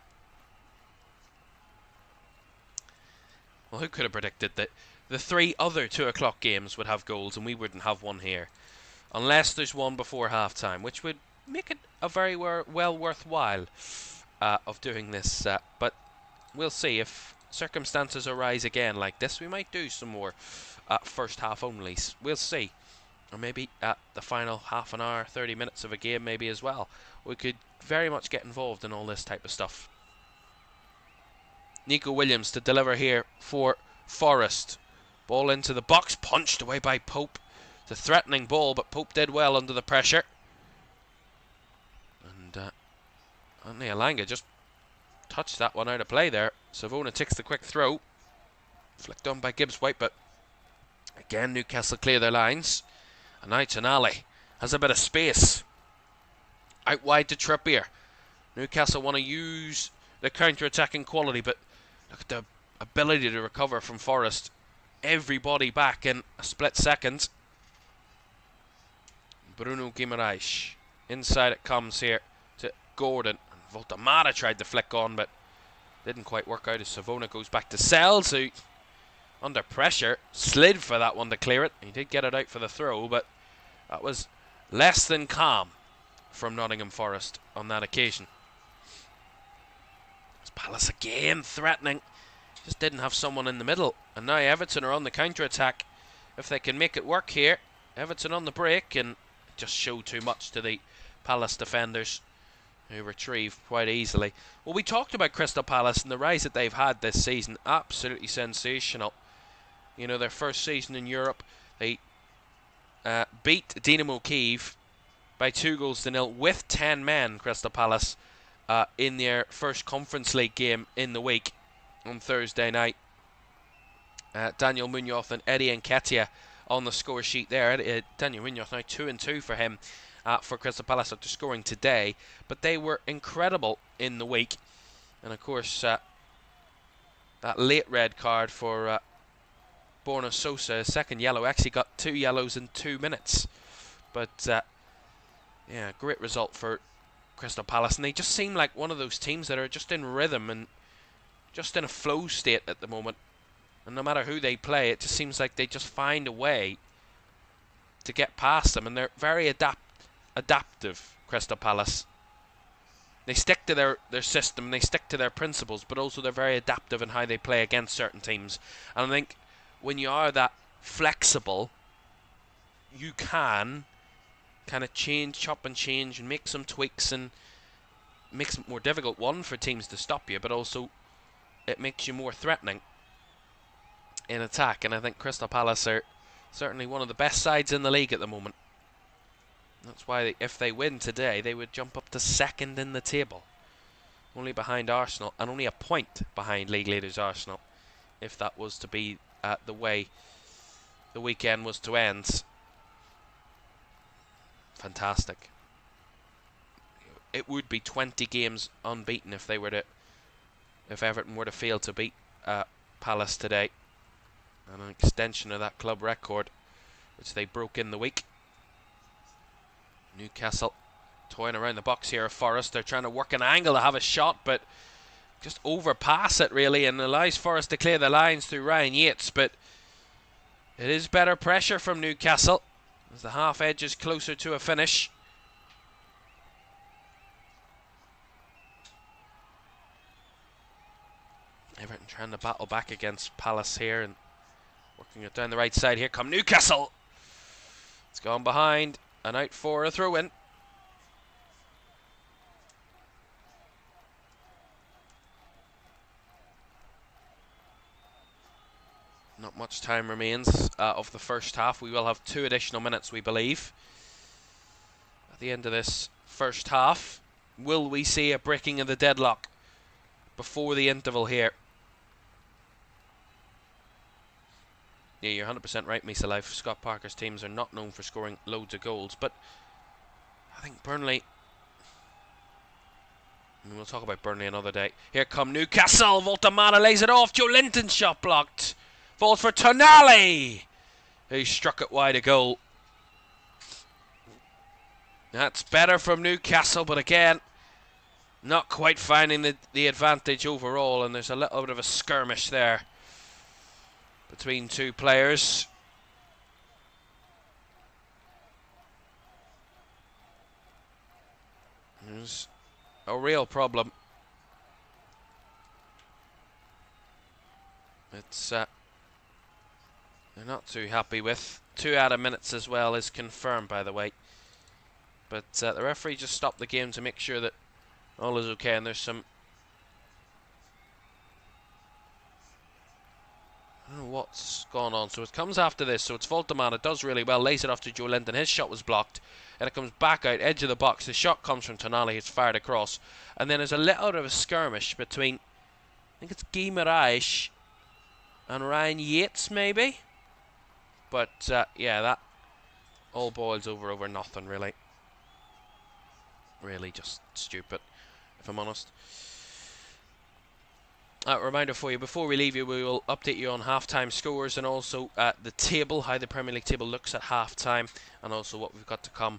Well, who could have predicted that the 3 other 2 o'clock games would have goals and we wouldn't have one here? Unless there's one before half-time, which would make it a very well worthwhile of doing this. But we'll see. If circumstances arise again like this, we might do some more first half onlys. We'll see. Or maybe at the final half an hour, 30 minutes of a game maybe as well. We could very much get involved in all this type of stuff. Nico Williams to deliver here for Forest. Ball into the box, punched away by Pope. It's a threatening ball, but Pope did well under the pressure. And Anthony Elanga just touched that one out of play there. Savona takes the quick throw. Flicked on by Gibbs-White, but again Newcastle clear their lines. And now Tonali has a bit of space. Out wide to Trippier. Newcastle want to use the counter-attacking quality, but look at the ability to recover from Forest. Everybody back in a split second. Bruno Guimaraes. Inside it comes here to Gordon. And Voltamara tried to flick on, but didn't quite work out as Savona goes back to Sells, who, under pressure, slid for that one to clear it. He did get it out for the throw, but that was less than calm from Nottingham Forest on that occasion. Palace again threatening. Just didn't have someone in the middle. And now Everton are on the counter-attack. If they can make it work here. Everton on the break, and just show too much to the Palace defenders, who retrieve quite easily. Well, we talked about Crystal Palace and the rise that they've had this season. Absolutely sensational. You know, their first season in Europe, they beat Dinamo Kyiv by 2-0 with 10 men, Crystal Palace. In their first Conference League game in the week on Thursday night. Daniel Munoz and Eddie Nketiah on the score sheet there. Daniel Munoz now 2-2 for him for Crystal Palace after scoring today. But they were incredible in the week. And of course, that late red card for Borna Sosa, second yellow, actually got 2 yellows in 2 minutes. But yeah, great result for Crystal Palace, and they just seem like one of those teams that are just in rhythm and just in a flow state at the moment. And no matter who they play, it just seems like they just find a way to get past them. And they're very adaptive, Crystal Palace. They stick to their system, they stick to their principles, but also they're very adaptive in how they play against certain teams. And I think when you are that flexible, you can kind of chop and change and make some tweaks, and makes it more difficult, one, for teams to stop you, but also it makes you more threatening in attack. And I think Crystal Palace are certainly one of the best sides in the league at the moment. That's why if they win today, they would jump up to second in the table, only behind Arsenal, and only a point behind league leaders Arsenal, if that was to be the way the weekend was to end. Fantastic. It would be 20 games unbeaten if Everton were to fail to beat Palace today, and an extension of that club record, which they broke in the week. Newcastle toying around the box here of Forest. They're trying to work an angle to have a shot, but just overpass it really, and allows Forest to clear the lines through Ryan Yates. But it is better pressure from Newcastle as the half edge is closer to a finish. Everton trying to battle back against Palace here and working it down the right side. Here come Newcastle. It's gone behind and out for a throw-in. Not much time remains of the first half. We will have 2 additional minutes, we believe, at the end of this first half. Will we see a breaking of the deadlock before the interval here? Yeah, you're 100% right, Misa Life. Scott Parker's teams are not known for scoring loads of goals, but I think Burnley... we'll talk about Burnley another day. Here come Newcastle. Voltamana lays it off. Joe Linton's shot blocked. Falls for Tonali, who struck it wide of goal. That's better from Newcastle, but again, not quite finding the advantage overall, and there's a little bit of a skirmish there between two players. There's a real problem. It's they're not too happy with. 2 added minutes as well is confirmed, by the way. But the referee just stopped the game to make sure that all is okay, and there's some... I don't know what's gone on. So it comes after this. So it's Voltamana, does really well, lays it off to Joe Linton. His shot was blocked, and it comes back out, edge of the box. The shot comes from Tonali. It's fired across, and then there's a little bit of a skirmish between, I think it's Guy Moraes and Ryan Yates, maybe. But yeah, that all boils over nothing, really. Really just stupid, if I'm honest. Reminder for you, before we leave you, we will update you on half-time scores and also the table, how the Premier League table looks at half-time, and also what we've got to come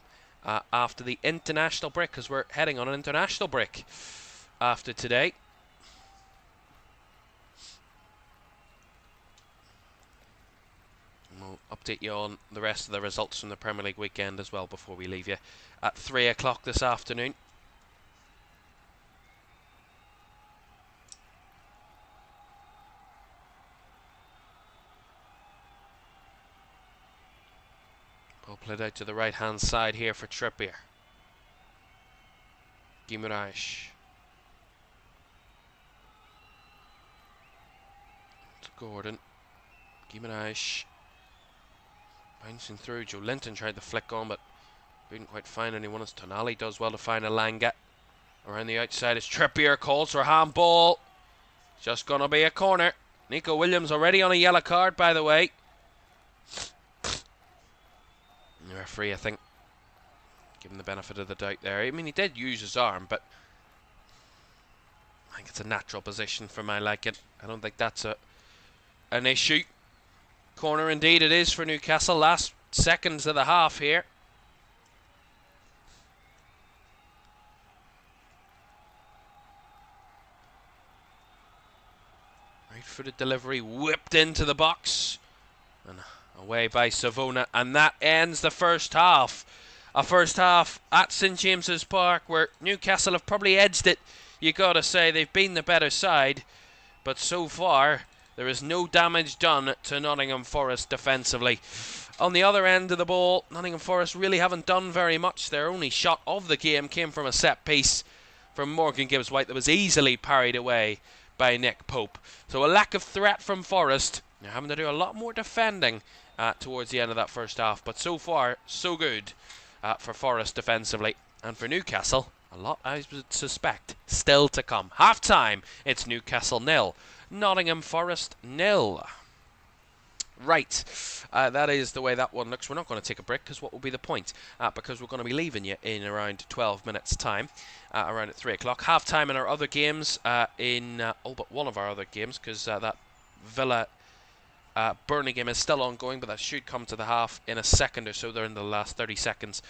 after the international break, because we're heading on an international break after today. And we'll update you on the rest of the results from the Premier League weekend as well before we leave you at 3 o'clock this afternoon. Ball played out to the right hand side here for Trippier. Guy Moraes. To Gordon. Guy Moraes. Bouncing through. Joe Linton tried to flick on, but couldn't quite find anyone, as Tonali does well to find Elanga. Around the outside is Trippier, calls for handball. Just gonna be a corner. Nico Williams already on a yellow card, by the way. The referee, I think, given the benefit of the doubt there. I mean, he did use his arm, but I think it's a natural position for my liking. I don't think that's an issue. Corner indeed it is for Newcastle. Last seconds of the half here. Left-footed delivery, whipped into the box. And away by Savona, and that ends the first half. A first half at St James's Park where Newcastle have probably edged it. You gotta say they've been the better side, but so far there is no damage done to Nottingham Forest defensively. On the other end of the ball, Nottingham Forest really haven't done very much. Their only shot of the game came from a set piece from Morgan Gibbs-White that was easily parried away by Nick Pope. So a lack of threat from Forest. They're having to do a lot more defending towards the end of that first half, but so far so good for Forest defensively. And for Newcastle, a lot, I would suspect, still to come. Half time, it's Newcastle 0, Nottingham Forest 0. Right, that is the way that one looks. We're not going to take a break, because what will be the point? Because we're going to be leaving you in around 12 minutes time, around at 3 o'clock. Half time in our other games, in all but one of our other games, because that Villa Burnley game is still ongoing, but that should come to the half in a second or so. They're in the last 30 seconds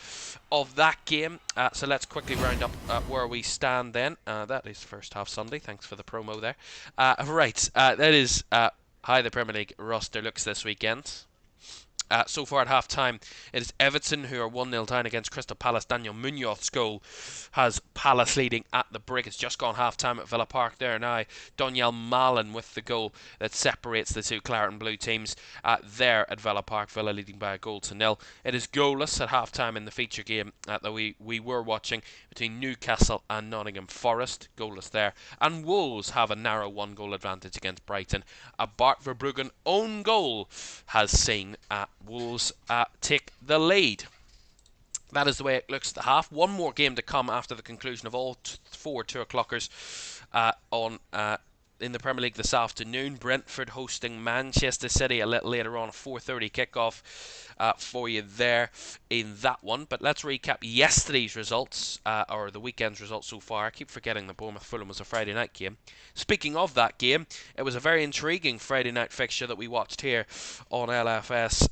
of that game. So let's quickly round up where we stand then. That is first half Sunday. Thanks for the promo there. Right, that is how the Premier League roster looks this weekend. So far at half-time, it is Everton who are 1-0 down against Crystal Palace. Daniel Munoz's goal has Palace leading at the break. It's just gone half-time at Villa Park there now. Daniel Malen with the goal that separates the two claret and blue teams there at Villa Park. Villa leading by a goal to nil. It is goalless at half-time in the feature game that we were watching between Newcastle and Nottingham Forest. Goalless there. And Wolves have a narrow one-goal advantage against Brighton. A Bart Verbruggen own goal has seen Wolves take the lead. That is the way it looks at the half. One more game to come after the conclusion of all four 2 o'clockers in the Premier League this afternoon. Brentford hosting Manchester City a little later on, a 4:30 kickoff for you there in that one. But let's recap yesterday's results, or the weekend's results so far. I keep forgetting that Bournemouth-Fulham was a Friday night game. Speaking of that game, it was a very intriguing Friday night fixture that we watched here on LFS.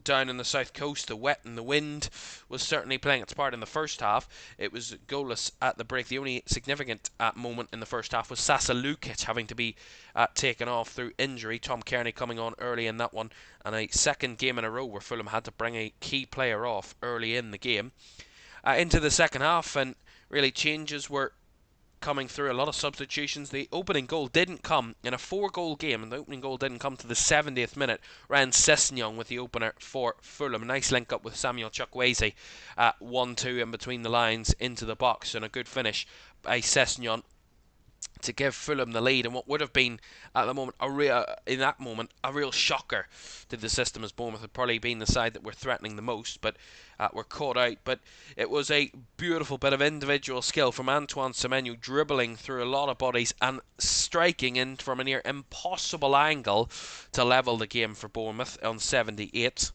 Down on the south coast, the wet and the wind was certainly playing its part in the first half. It was goalless at the break. The only significant moment in the first half was Sasa Lukic having to be taken off through injury. Tom Kearney coming on early in that one, and a second game in a row where Fulham had to bring a key player off early in the game. Into the second half, and really changes were coming through, a lot of substitutions. The opening goal didn't come in a 4-goal game, and the opening goal didn't come to the 70th minute. Ryan Sessegnon with the opener for Fulham. A nice link up with Samuel Chukwueze. 1-2 in between the lines into the box, and a good finish by Sessegnon to give Fulham the lead, and what would have been at the moment a real shocker to the system, as Bournemouth had probably been the side that were threatening the most, but were caught out. But it was a beautiful bit of individual skill from Antoine Semenyo, dribbling through a lot of bodies and striking in from a near impossible angle to level the game for Bournemouth on 78.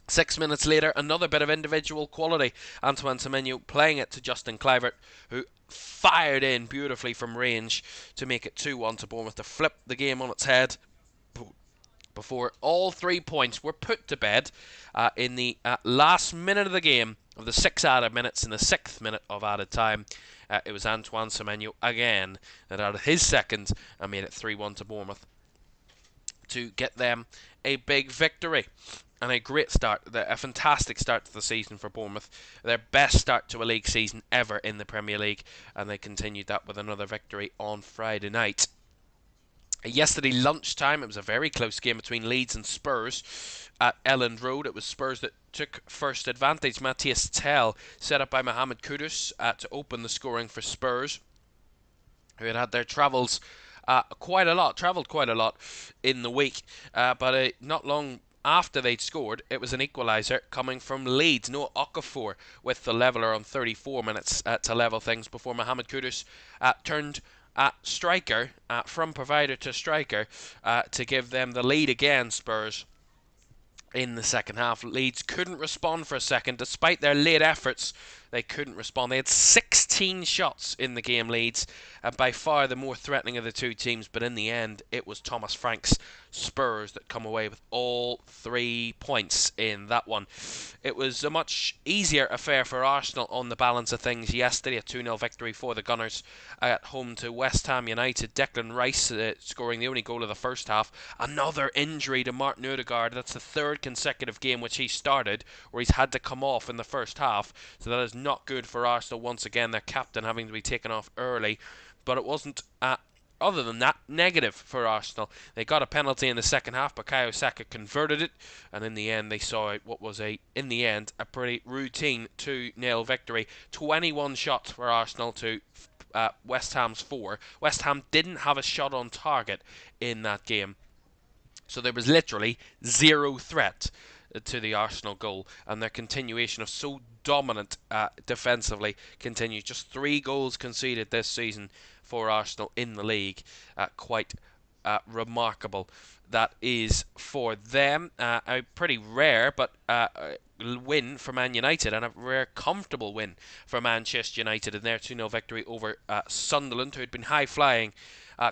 6 minutes later, another bit of individual quality. Antoine Semenyo playing it to Justin Kluivert, who fired in beautifully from range to make it 2-1 to Bournemouth, to flip the game on its head before all 3 points were put to bed in the last minute of the game, of the 6 added minutes, in the 6th minute of added time. It was Antoine Semenyo again that added his second and made it 3-1 to Bournemouth to get them a big victory. And a great start, a fantastic start to the season for Bournemouth. Their best start to a league season ever in the Premier League, and they continued that with another victory on Friday night. Yesterday lunchtime, it was a very close game between Leeds and Spurs at Elland Road. It was Spurs that took first advantage. Matthias Tell set up by Mohamed Kudus to open the scoring for Spurs, who had their travelled quite a lot in the week, but not long after they'd scored, it was an equaliser coming from Leeds. Noah Okafor with the leveller on 34 minutes to level things before Mohamed Kudus turned striker, from provider to striker, to give them the lead again, Spurs, in the second half. Leeds couldn't respond for a second, despite their late efforts They couldn't respond. They had 16 shots in the game, Leeds, and by far the more threatening of the two teams. But in the end, it was Thomas Frank's Spurs that come away with all 3 points in that one. It was a much easier affair for Arsenal on the balance of things yesterday. A 2-0 victory for the Gunners at home to West Ham United. Declan Rice scoring the only goal of the first half. Another injury to Martin Odegaard. That's the third consecutive game which he started where he's had to come off in the first half. So that is not good for Arsenal once again. Their captain having to be taken off early. But it wasn't other than that, negative for Arsenal. They got a penalty in the second half, but Bukayo Saka converted it, and in the end they saw what was a pretty routine 2-0 victory. 21 shots for Arsenal to West Ham's 4. West Ham didn't have a shot on target in that game, so there was literally zero threat to the Arsenal goal, and their continuation of so dominant defensively continues. Just 3 goals conceded this season for Arsenal in the league. Quite remarkable that is for them. A pretty rare but win for Man United, and a rare comfortable win for Manchester United in their 2-0 victory over Sunderland, who had been high-flying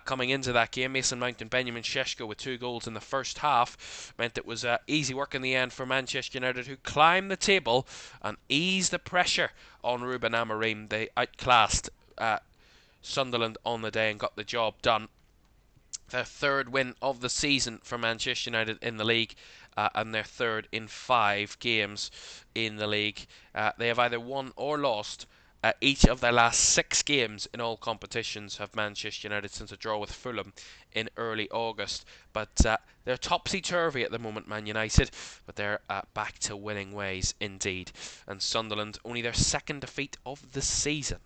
coming into that game. Mason Mount and Benjamin Šeško with 2 goals in the first half meant it was easy work in the end for Manchester United, who climbed the table and eased the pressure on Ruben Amorim. They outclassed Sunderland on the day and got the job done. Their 3rd win of the season for Manchester United in the league, and their 3rd in 5 games in the league. They have either won or lost each of their last 6 games in all competitions, have Manchester United, since a draw with Fulham in early August. But they're topsy-turvy at the moment, Man United, but they're back to winning ways indeed. And Sunderland, only their 2nd defeat of the season.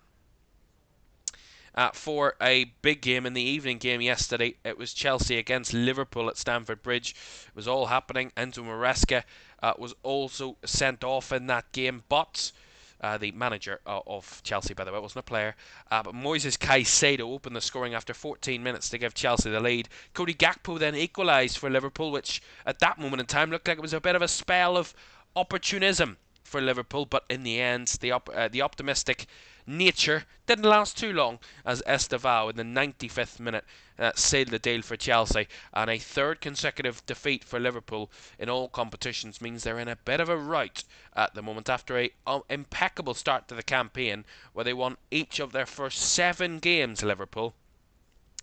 For a big game in the evening game yesterday, it was Chelsea against Liverpool at Stamford Bridge. It was all happening. Enzo Maresca was also sent off in that game, but the manager of Chelsea, by the way, wasn't a player, but Moises Caicedo opened the scoring after 14 minutes to give Chelsea the lead. Cody Gakpo then equalised for Liverpool, which at that moment in time looked like it was a bit of a spell of opportunism for Liverpool, but in the end, the optimistic nature didn't last too long, as Estevao in the 95th minute sealed the deal for Chelsea, and a 3rd consecutive defeat for Liverpool in all competitions means they're in a bit of a rout at the moment after a impeccable start to the campaign where they won each of their first 7 games. Liverpool,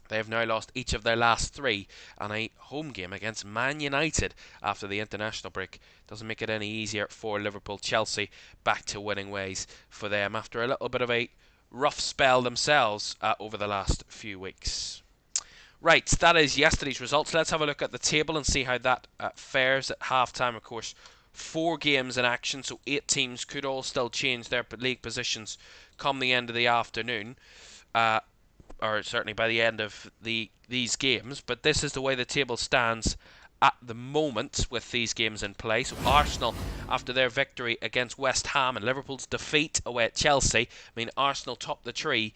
they have now lost each of their last 3, and a home game against Man United after the international break doesn't make it any easier for Liverpool. Chelsea back to winning ways for them after a little bit of a rough spell themselves over the last few weeks. Right, that is yesterday's results. Let's have a look at the table and see how that fares at half-time. Of course, 4 games in action, so 8 teams could all still change their league positions come the end of the afternoon. Or certainly by the end of these games, but this is the way the table stands at the moment with these games in play. So Arsenal, after their victory against West Ham and Liverpool's defeat away at Chelsea, Arsenal topped the tree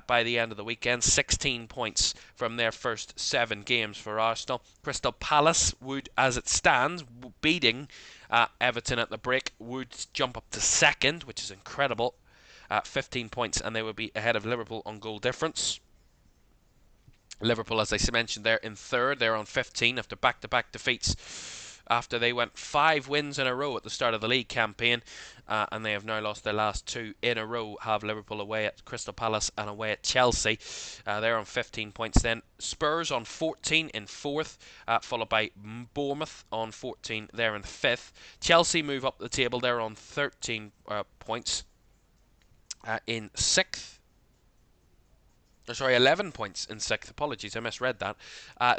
by the end of the weekend. 16 points from their first 7 games for Arsenal. Crystal Palace would, as it stands, beating Everton at the break, would jump up to 2nd, which is incredible. 15 points, and they would be ahead of Liverpool on goal difference. Liverpool, as I mentioned, they're in 3rd. They're on 15 after back-to-back defeats after they went 5 wins in a row at the start of the league campaign, and they have now lost their last 2 in a row. Have Liverpool away at Crystal Palace and away at Chelsea. They're on 15 points then. Spurs on 14 in 4th, followed by Bournemouth on 14. They're in 5th. Chelsea move up the table. They're on 13 points in 6th. 11 points in 6th. Apologies, I misread that.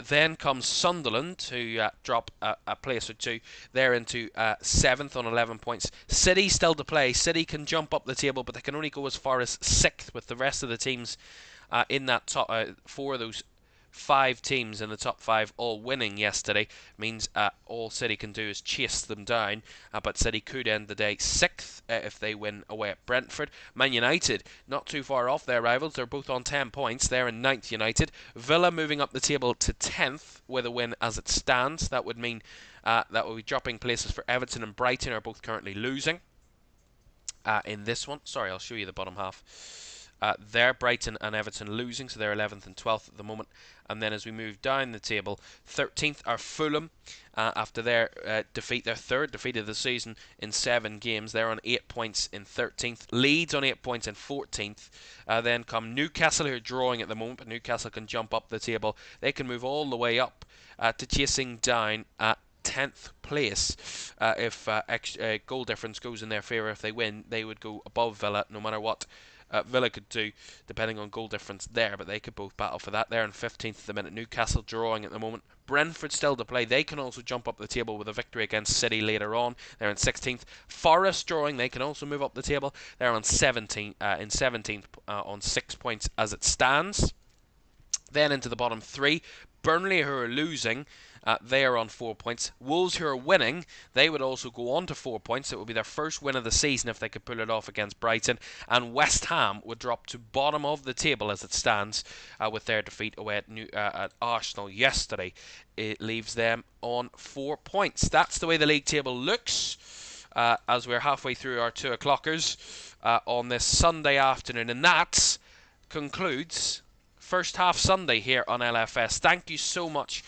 Then comes Sunderland, who drop a place or 2. They're into 7th on 11 points. City still to play. City can jump up the table, but they can only go as far as 6th, with the rest of the teams in that top 4 of those 5 teams in the top 5 all winning yesterday. Means all City can do is chase them down, but City could end the day 6th if they win away at Brentford. Man United not too far off their rivals. They're both on 10 points. They're in 9th. United. Villa moving up the table to 10th with a win as it stands. That would mean that will be dropping places for Everton and Brighton, are both currently losing. in this one. Sorry, I'll show you the bottom half. There, Brighton and Everton losing, so they're 11th and 12th at the moment. And then as we move down the table, 13th are Fulham. After their defeat, their third defeat of the season in 7 games. They're on 8 points in 13th. Leeds on 8 points in 14th. Then come Newcastle, who are drawing at the moment, but Newcastle can jump up the table. They can move all the way up to chasing down at 10th place. If goal difference goes in their favour, if they win, they would go above Villa no matter what Villa could do, depending on goal difference there, but they could both battle for that. They're in 15th at the minute. Newcastle drawing at the moment. Brentford still to play. They can also jump up the table with a victory against City later on. They're in 16th. Forest drawing. They can also move up the table. They're on 17th on 6 points as it stands. Then into the bottom 3. Burnley, who are losing, they are on 4 points. Wolves, who are winning, they would also go on to 4 points. It would be their first win of the season if they could pull it off against Brighton. And West Ham would drop to bottom of the table as it stands with their defeat away at Arsenal yesterday. It leaves them on 4 points. That's the way the league table looks as we're halfway through our 2 o'clockers on this Sunday afternoon. And that concludes First Half Sunday here on LFS. Thank you so much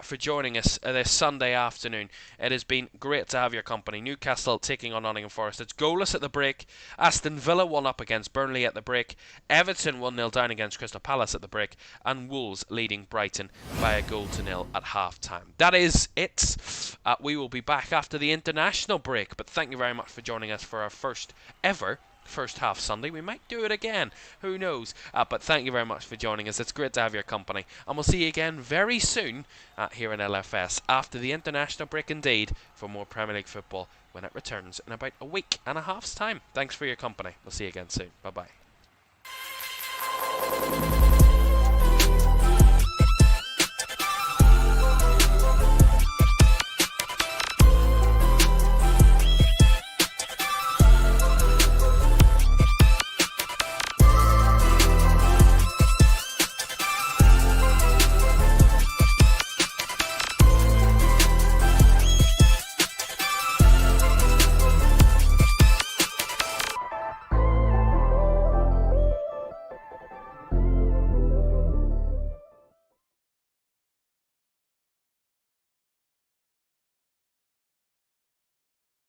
for joining us this Sunday afternoon. It has been great to have your company. Newcastle taking on Nottingham Forest. It's goalless at the break. Aston Villa 1-up against Burnley at the break. Everton 1-0 down against Crystal Palace at the break. And Wolves leading Brighton by 1-0 at half-time. That is it. We will be back after the international break. But thank you very much for joining us for our first ever First Half Sunday. We might do it again, who knows, but thank you very much for joining us. It's great to have your company, and we'll see you again very soon here in LFS after the international break indeed, for more Premier League football when it returns in about a week and a half's time. Thanks for your company. We'll see you again soon. Bye bye.